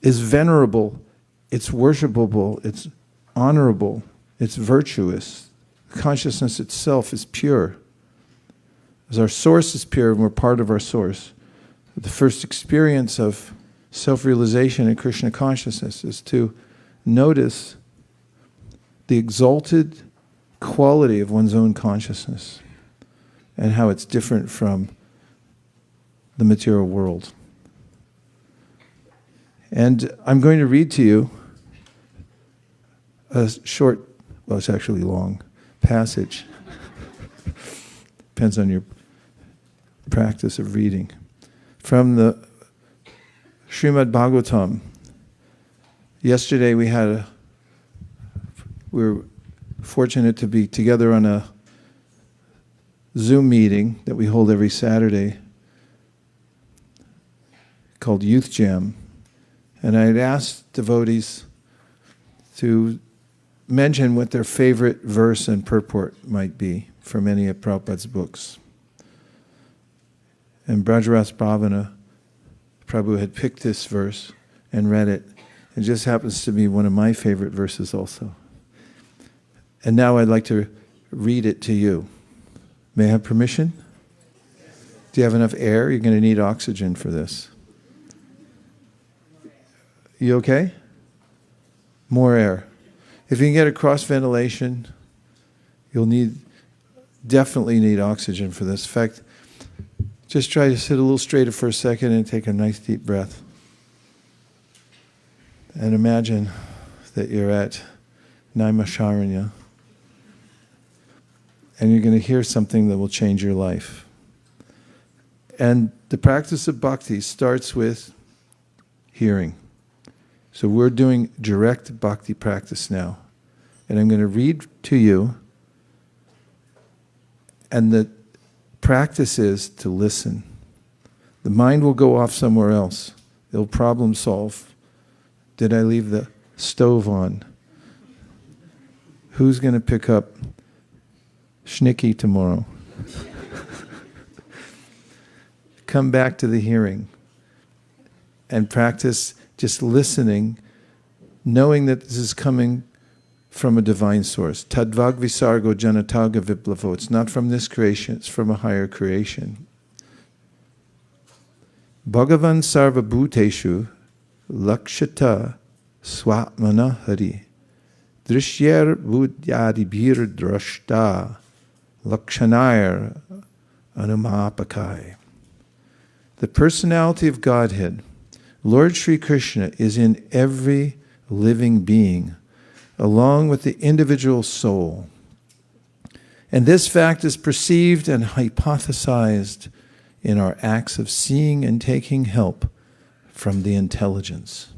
is venerable, it's worshipable, it's honorable, it's virtuous. Consciousness itself is pure. As our source is pure and we're part of our source, the first experience of self-realization in Krishna consciousness is to notice the exalted quality of one's own consciousness and how it's different from the material world. And I'm going to read to you a short, well, it's actually long, passage. Depends on your practice of reading. From the Srimad Bhagavatam. Yesterday we were fortunate to be together on a Zoom meeting that we hold every Saturday called Youth Jam. And I had asked devotees to mention what their favorite verse and purport might be from any of Prabhupada's books. And Brajaras Bhavana Prabhu had picked this verse and read it. It just happens to be one of my favorite verses also. And now I'd like to read it to you. May I have permission? Do you have enough air? You're going to need oxygen for this. You okay? More air. If you can get a cross ventilation, you'll definitely need oxygen for this. In fact, just try to sit a little straighter for a second and take a nice deep breath. And imagine that you're at Naimisharanya and you're going to hear something that will change your life. And the practice of bhakti starts with hearing. So we're doing direct bhakti practice now. And I'm going to read to you. And the practice is to listen. The mind will go off somewhere else. It'll problem solve. Did I leave the stove on? Who's going to pick up Schnicky tomorrow? Come back to the hearing and practice just listening, knowing that this is coming from a divine source. Tadvag visargo janataga viplavo. It's not from this creation, it's from a higher creation. Bhagavan sarva bhuteshu lakshata swatmana hari. Drishyar buddhyadibhir drashta lakshanayar anumapakai. The personality of Godhead, Lord Sri Krishna, is in every living being, along with the individual soul. And this fact is perceived and hypothesized in our acts of seeing and taking help from the intelligence.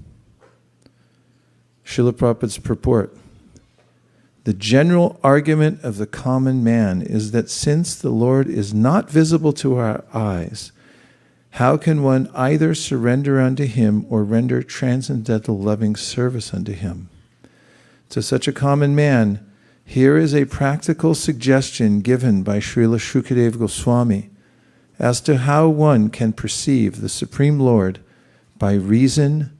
Srila Prabhupada's purport. The general argument of the common man is that since the Lord is not visible to our eyes, how can one either surrender unto him or render transcendental loving service unto him? To such a common man, here is a practical suggestion given by Srila Shukadeva Goswami as to how one can perceive the Supreme Lord by reason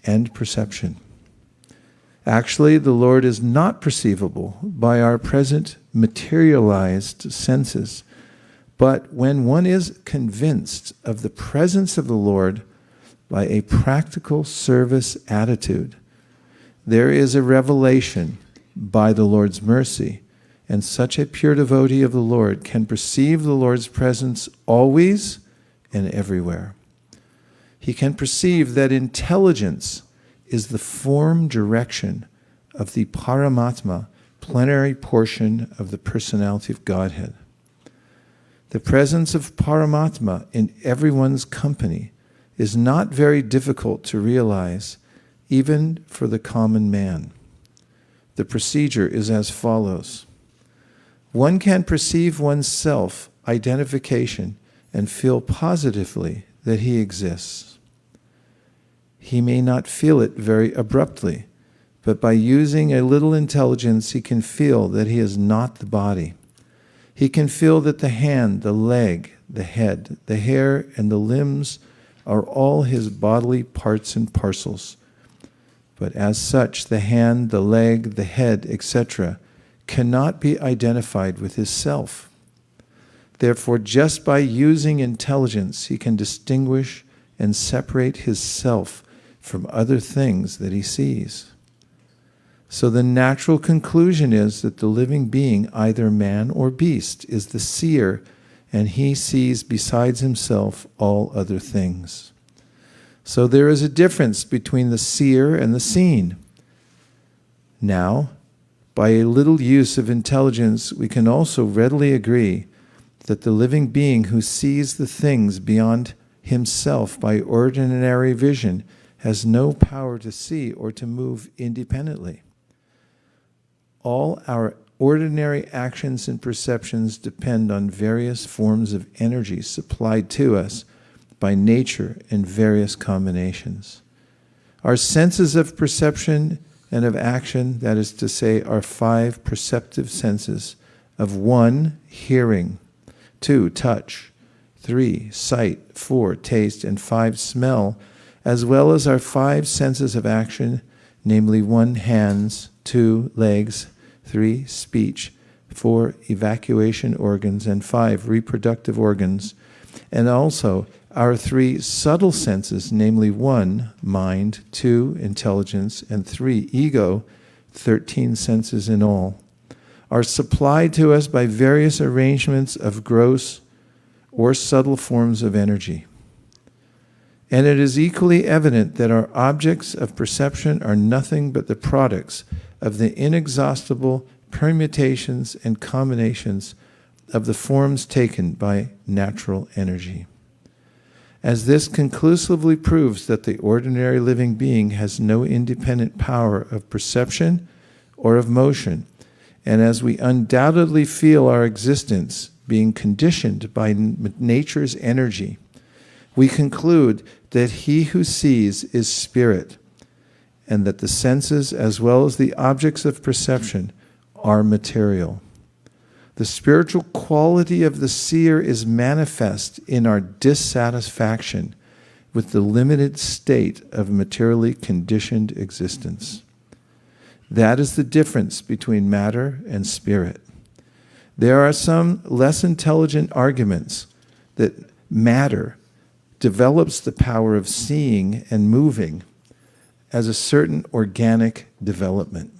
and perception. Actually, the Lord is not perceivable by our present materialized senses, but when one is convinced of the presence of the Lord by a practical service attitude, there is a revelation by the Lord's mercy, and such a pure devotee of the Lord can perceive the Lord's presence always and everywhere. He can perceive that intelligence is the form direction of the Paramatma, plenary portion of the personality of Godhead. The presence of Paramatma in everyone's company is not very difficult to realize, even for the common man. The procedure is as follows. One can perceive one's self-identification and feel positively that he exists. He may not feel it very abruptly, but by using a little intelligence, he can feel that he is not the body. He can feel that the hand, the leg, the head, the hair, and the limbs are all his bodily parts and parcels. But as such, the hand, the leg, the head, etc., cannot be identified with his self. Therefore, just by using intelligence, he can distinguish and separate his self from other things that he sees. So the natural conclusion is that the living being, either man or beast, is the seer, and he sees besides himself all other things. So there is a difference between the seer and the seen. Now, by a little use of intelligence, we can also readily agree that the living being who sees the things beyond himself by ordinary vision has no power to see or to move independently. All our ordinary actions and perceptions depend on various forms of energy supplied to us by nature in various combinations. Our senses of perception and of action, that is to say, our 5 perceptive senses of 1, hearing, 2, touch, 3, sight, 4, taste, and 5, smell, as well as our 5 senses of action, namely 1, hands, 2, legs, 3, speech, 4, evacuation organs, and 5, reproductive organs, and also our 3 subtle senses, namely 1, mind, 2, intelligence, and 3, ego, 13 senses in all, are supplied to us by various arrangements of gross or subtle forms of energy. And it is equally evident that our objects of perception are nothing but the products of the inexhaustible permutations and combinations of the forms taken by natural energy. As this conclusively proves that the ordinary living being has no independent power of perception or of motion, and as we undoubtedly feel our existence being conditioned by nature's energy, we conclude that he who sees is spirit, and that the senses as well as the objects of perception are material. The spiritual quality of the seer is manifest in our dissatisfaction with the limited state of materially conditioned existence. That is the difference between matter and spirit. There are some less intelligent arguments that matter develops the power of seeing and moving as a certain organic development.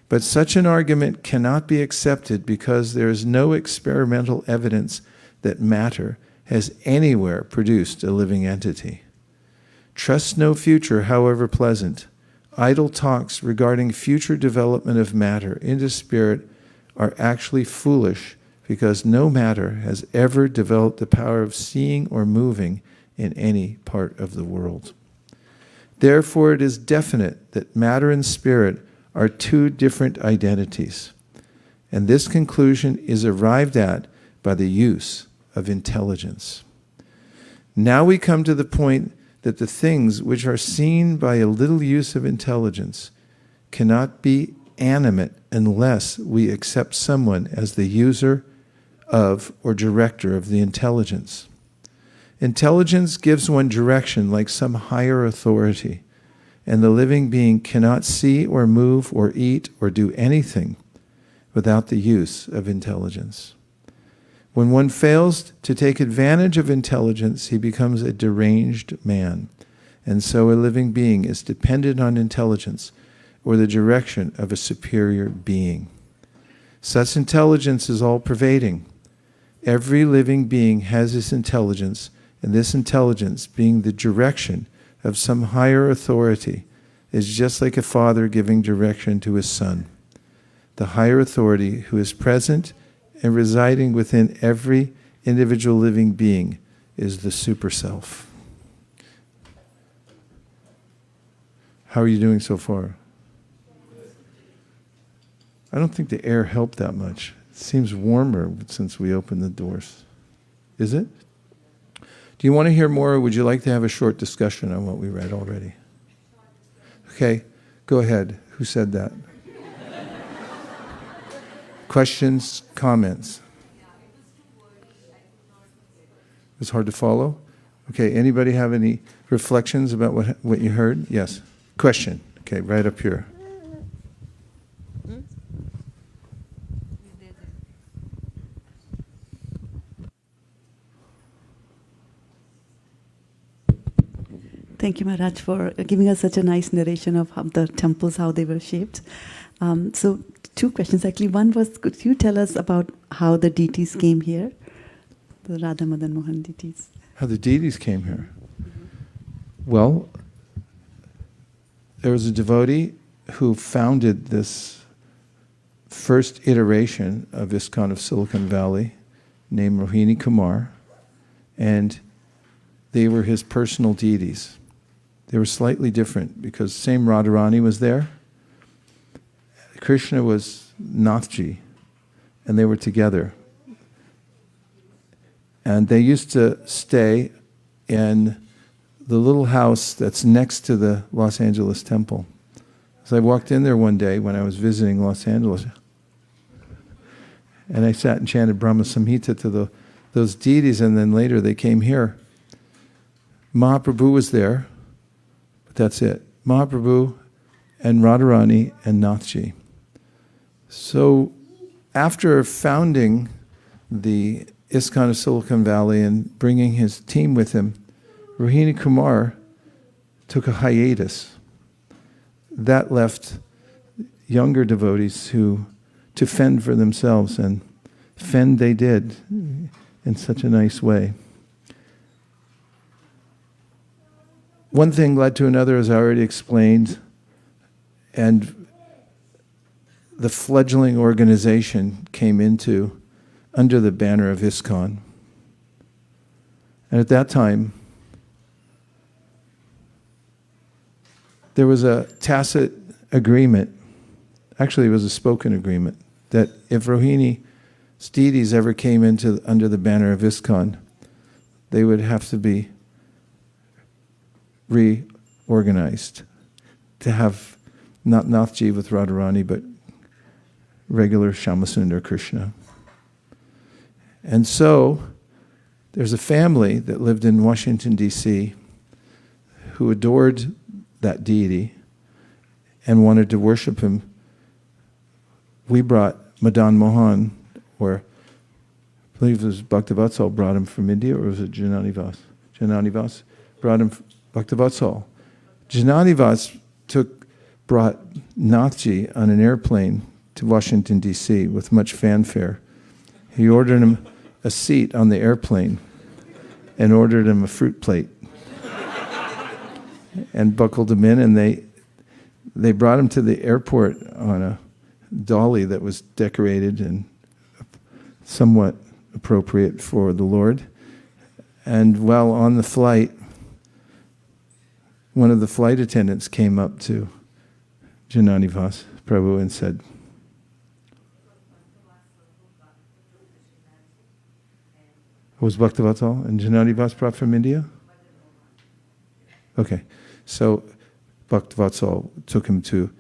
But such an argument cannot be accepted because there is no experimental evidence that matter has anywhere produced a living entity. Trust no future, however pleasant. Idle talks regarding future development of matter into spirit are actually foolish, because no matter has ever developed the power of seeing or moving in any part of the world. Therefore, it is definite that matter and spirit are two different identities. And this conclusion is arrived at by the use of intelligence. Now we come to the point that the things which are seen by a little use of intelligence cannot be animate unless we accept someone as the user of or director of the intelligence. Intelligence gives one direction like some higher authority, and the living being cannot see or move or eat or do anything without the use of intelligence. When one fails to take advantage of intelligence, he becomes a deranged man, and so a living being is dependent on intelligence or the direction of a superior being. Such intelligence is all-pervading. Every living being has this intelligence, and this intelligence, being the direction of some higher authority, is just like a father giving direction to his son. The higher authority who is present and residing within every individual living being is the super self. How are you doing so far? I don't think the air helped that much. It seems warmer since we opened the doors. Is it? Do you want to hear more, or would you like to have a short discussion on what we read already? Okay, go ahead. Who said that? Questions, comments? It was hard to follow? Okay, anybody have any reflections about what you heard? Yes. Question. Okay, right up here. Thank you, Maharaj, for giving us such a nice narration of how the temples, how they were shaped. So, two questions actually. One was, could you tell us about how the deities came here? The Radha Madan Mohan deities. How the deities came here? Well, there was a devotee who founded this first iteration of ISKCON of Silicon Valley, named Rohini Kumar, and they were his personal deities. They were slightly different because same Radharani was there. Krishna was Nathji, and they were together. And they used to stay in the little house that's next to the Los Angeles temple. So I walked in there one day when I was visiting Los Angeles, and I sat and chanted Brahma Samhita to those deities, and then later they came here. Mahaprabhu was there, but that's it. Mahaprabhu and Radharani and Nathji. So after founding the ISKCON of Silicon Valley and bringing his team with him, Rohini Kumar took a hiatus. That left younger devotees to fend for themselves, and fend they did in such a nice way. One thing led to another, as I already explained, and the fledgling organization came under the banner of ISKCON. And at that time, there was a tacit agreement, actually it was a spoken agreement, that if Rohini's deities ever came under the banner of ISKCON, they would have to be reorganized to have not Nathji with Radharani, but regular Shyamasundar Krishna. And so there's a family that lived in Washington, D.C., who adored that deity and wanted to worship him. We brought Madan Mohan, or I believe it was Bhaktavatsal brought him from India, or was it Jananivas? Jananivas brought him Bhaktavatsal. Jananivas brought Nathji on an airplane to Washington, D.C. with much fanfare. He ordered him a seat on the airplane and ordered him a fruit plate and buckled him in, and they brought him to the airport on dolly that was decorated and somewhat appropriate for the Lord. And while on the flight, one of the flight attendants came up to Jananivas Prabhu and said, was Bhaktivatsal and Jananivas brought from India? Okay, so Bhaktivatsal took him to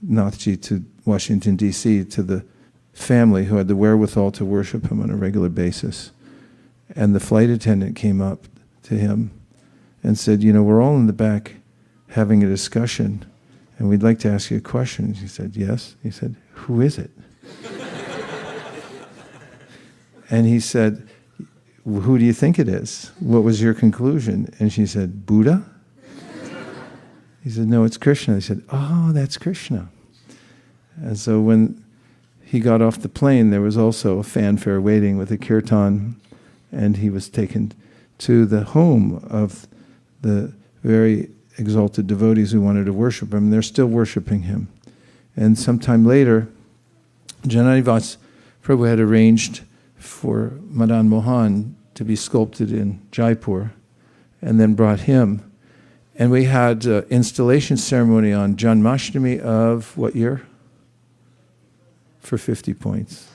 Nathji, to Washington, D.C., to the family who had the wherewithal to worship him on a regular basis. And the flight attendant came up to him and said, we're all in the back having a discussion, and we'd like to ask you a question. He said, yes. He said, who is it? And he said, who do you think it is? What was your conclusion? And she said, Buddha? He said, no, it's Krishna. He said, oh, that's Krishna. And so when he got off the plane, there was also a fanfare waiting with a kirtan, and he was taken to the home of the very exalted devotees who wanted to worship him. They're still worshiping him. And sometime later, Jananivas Prabhu had arranged for Madan Mohan to be sculpted in Jaipur, and then brought him. And we had installation ceremony on Janmashtami of what year? For 50 points.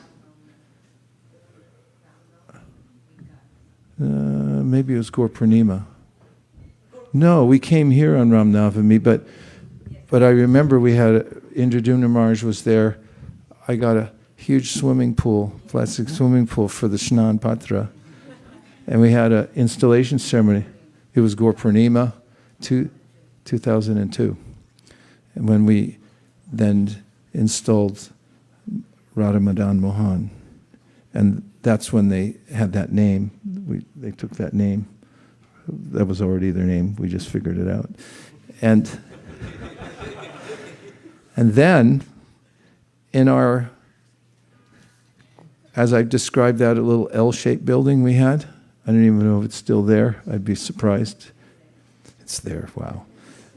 Maybe it was Gaur Purnima. No, we came here on Ram Navami, but I remember we had, Indradyumna Maharaj was there. I got a huge swimming pool, plastic swimming pool for the Shnan Patra. And we had an installation ceremony. It was Gaur Purnima, 2002. And when we then installed Radha Madan Mohan. And that's when they had that name. They took that name. That was already their name. We just figured it out. And then, in our, as I've described that, a little L-shaped building we had. I don't even know if it's still there. I'd be surprised. It's there, wow.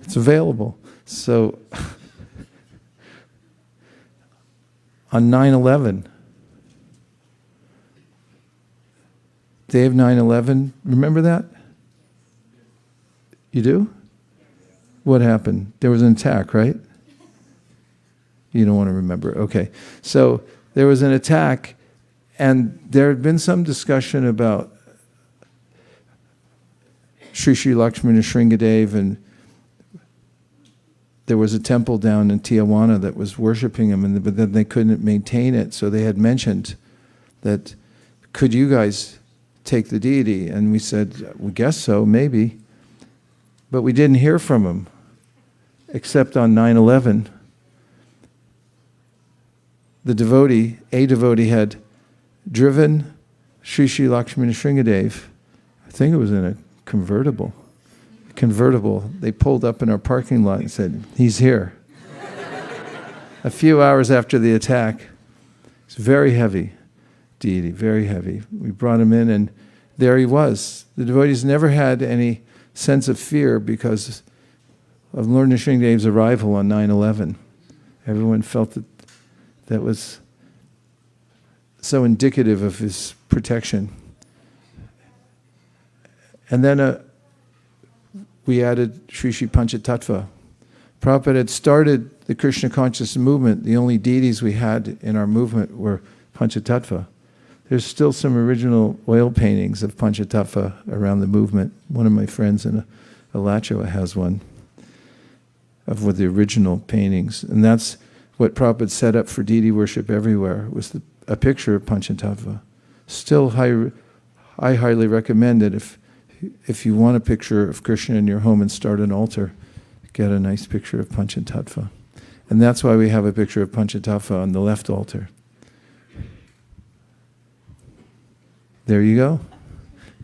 It's available. So, on 9/11, day of 9/11, remember that? You do? What happened? There was an attack, right? You don't want to remember. Okay. So there was an attack, and there had been some discussion about Sri Sri Lakshmana Shringadev, and there was a temple down in Tijuana that was worshiping him, but then they couldn't maintain it, so they had mentioned that, could you guys take the deity? And we said, we guess so, maybe. But we didn't hear from him, except on 9/11. A devotee had driven Sri Sri Lakshmana Shringadev, I think it was in a convertible. They pulled up in our parking lot and said, he's here. A few hours after the attack. It's very heavy deity, very heavy. We brought him in, and there he was. The devotees never had any sense of fear because of Lord Nrsingadev's arrival on 9/11. Everyone felt that was so indicative of his protection. And then we added Sri Sri Panchatattva. Prabhupada had started the Krishna conscious movement. The only deities we had in our movement were Panchatattva. There's still some original oil paintings of Panchatattva around the movement. One of my friends in Alachua has one of the original paintings. And that's what Prabhupada set up for deity worship everywhere, was a picture of Panchatattva. Still, I highly recommend it. If you want a picture of Krishna in your home and start an altar, get a nice picture of Panchatattva. And that's why we have a picture of Panchatattva on the left altar. There you go.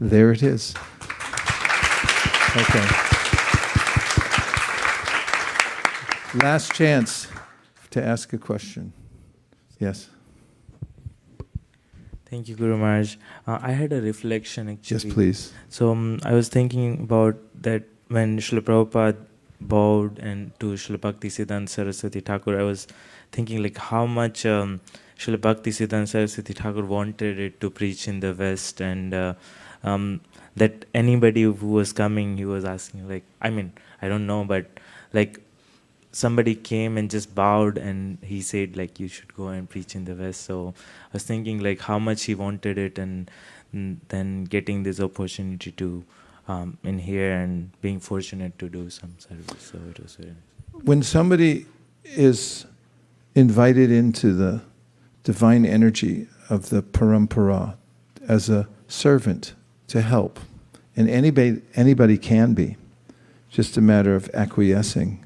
There it is. Okay. Last chance to ask a question. Yes? Thank you, Guru Maharaj. I had a reflection actually. Yes, please. So I was thinking about that when Srila Prabhupada bowed and to Srila Bhaktisiddhanta Saraswati Thakur, I was thinking like how much Srila Bhaktisiddhanta Saraswati Thakur wanted it to preach in the West, and that anybody who was coming, he was asking like, I mean, I don't know, but like somebody came and just bowed and he said like you should go and preach in the West. So I was thinking like how much he wanted it, and then getting this opportunity to in here and being fortunate to do some service. So it was very nice. When somebody is invited into the divine energy of the parampara as a servant to help, and anybody can be, just a matter of acquiescing,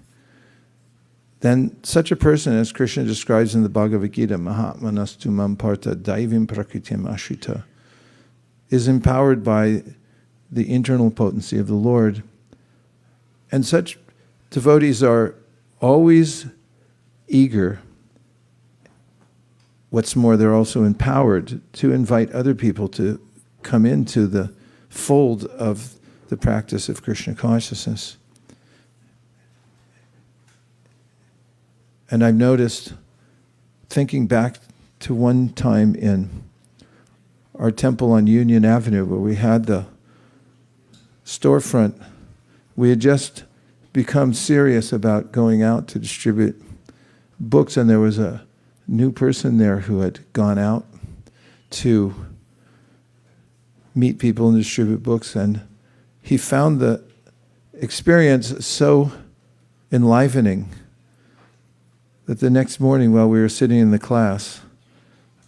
then such a person, as Krishna describes in the Bhagavad Gita, Mahatmanastu Mamparta Daivim Prakritim Ashrita, is empowered by the internal potency of the Lord. And such devotees are always eager. What's more, they're also empowered to invite other people to come into the fold of the practice of Krishna consciousness. And I've noticed, thinking back to one time in our temple on Union Avenue where we had the storefront, we had just become serious about going out to distribute books, and there was a new person there who had gone out to meet people and distribute books, and he found the experience so enlivening that the next morning while we were sitting in the class,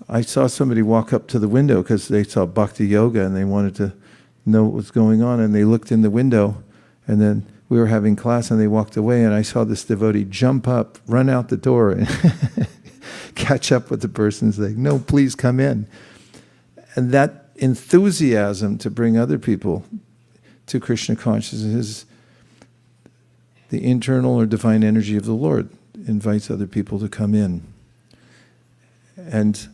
I saw somebody walk up to the window because they saw Bhakti Yoga and they wanted to know what was going on, and they looked in the window, and then we were having class and they walked away, and I saw this devotee jump up, run out the door and catch up with the person and say, no, please come in. And that enthusiasm to bring other people to Krishna consciousness is the internal or divine energy of the Lord, invites other people to come in. And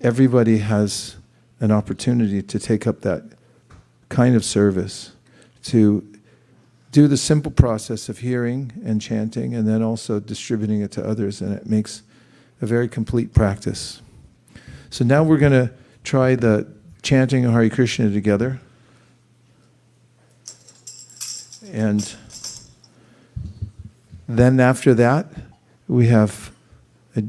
everybody has an opportunity to take up that kind of service, to do the simple process of hearing and chanting, and then also distributing it to others, and it makes a very complete practice. So now we're going to try the chanting of Hare Krishna together. And then after that, we have a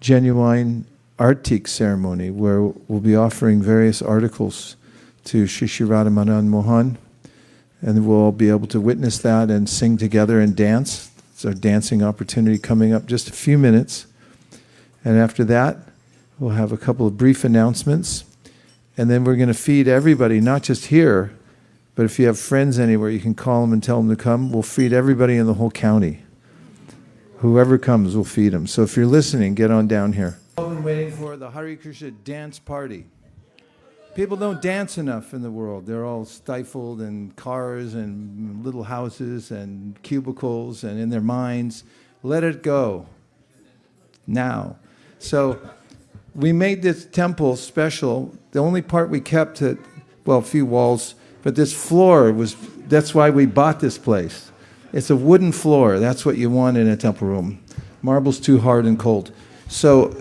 genuine Artik ceremony where we'll be offering various articles to Shri Shri Radha Madan Mohan, and we'll all be able to witness that and sing together and dance. It's our dancing opportunity coming up just a few minutes. And after that, we'll have a couple of brief announcements, and then we're going to feed everybody, not just here, but if you have friends anywhere, you can call them and tell them to come. We'll feed everybody in the whole county. Whoever comes, we'll feed them. So if you're listening, get on down here. I've been waiting for the Hare Krishna dance party. People don't dance enough in the world. They're all stifled in cars and little houses and cubicles and in their minds. Let it go now. So we made this temple special. The only part we kept it, well, a few walls, but this floor was, that's why we bought this place. It's a wooden floor. That's what you want in a temple room. Marble's too hard and cold. So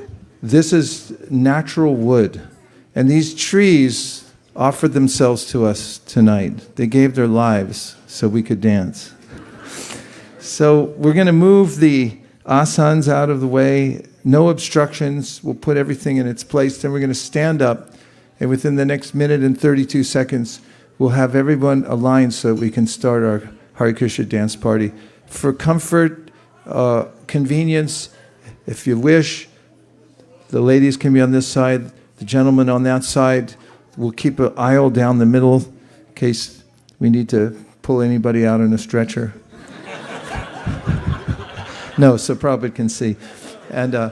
this is natural wood. And these trees offered themselves to us tonight. They gave their lives so we could dance. So we're going to move the asanas out of the way. No obstructions. We'll put everything in its place. Then we're going to stand up. And within the next minute and 32 seconds, we'll have everyone aligned so that we can start our Hare Krishna dance party. For comfort, convenience, if you wish, the ladies can be on this side, the gentlemen on that side. We'll keep an aisle down the middle in case we need to pull anybody out on a stretcher. No, so Prabhupada can see. And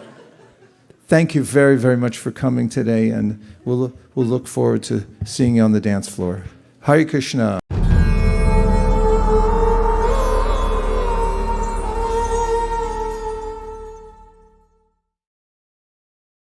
thank you very, very much for coming today, and we'll look forward to seeing you on the dance floor. Hare Krishna.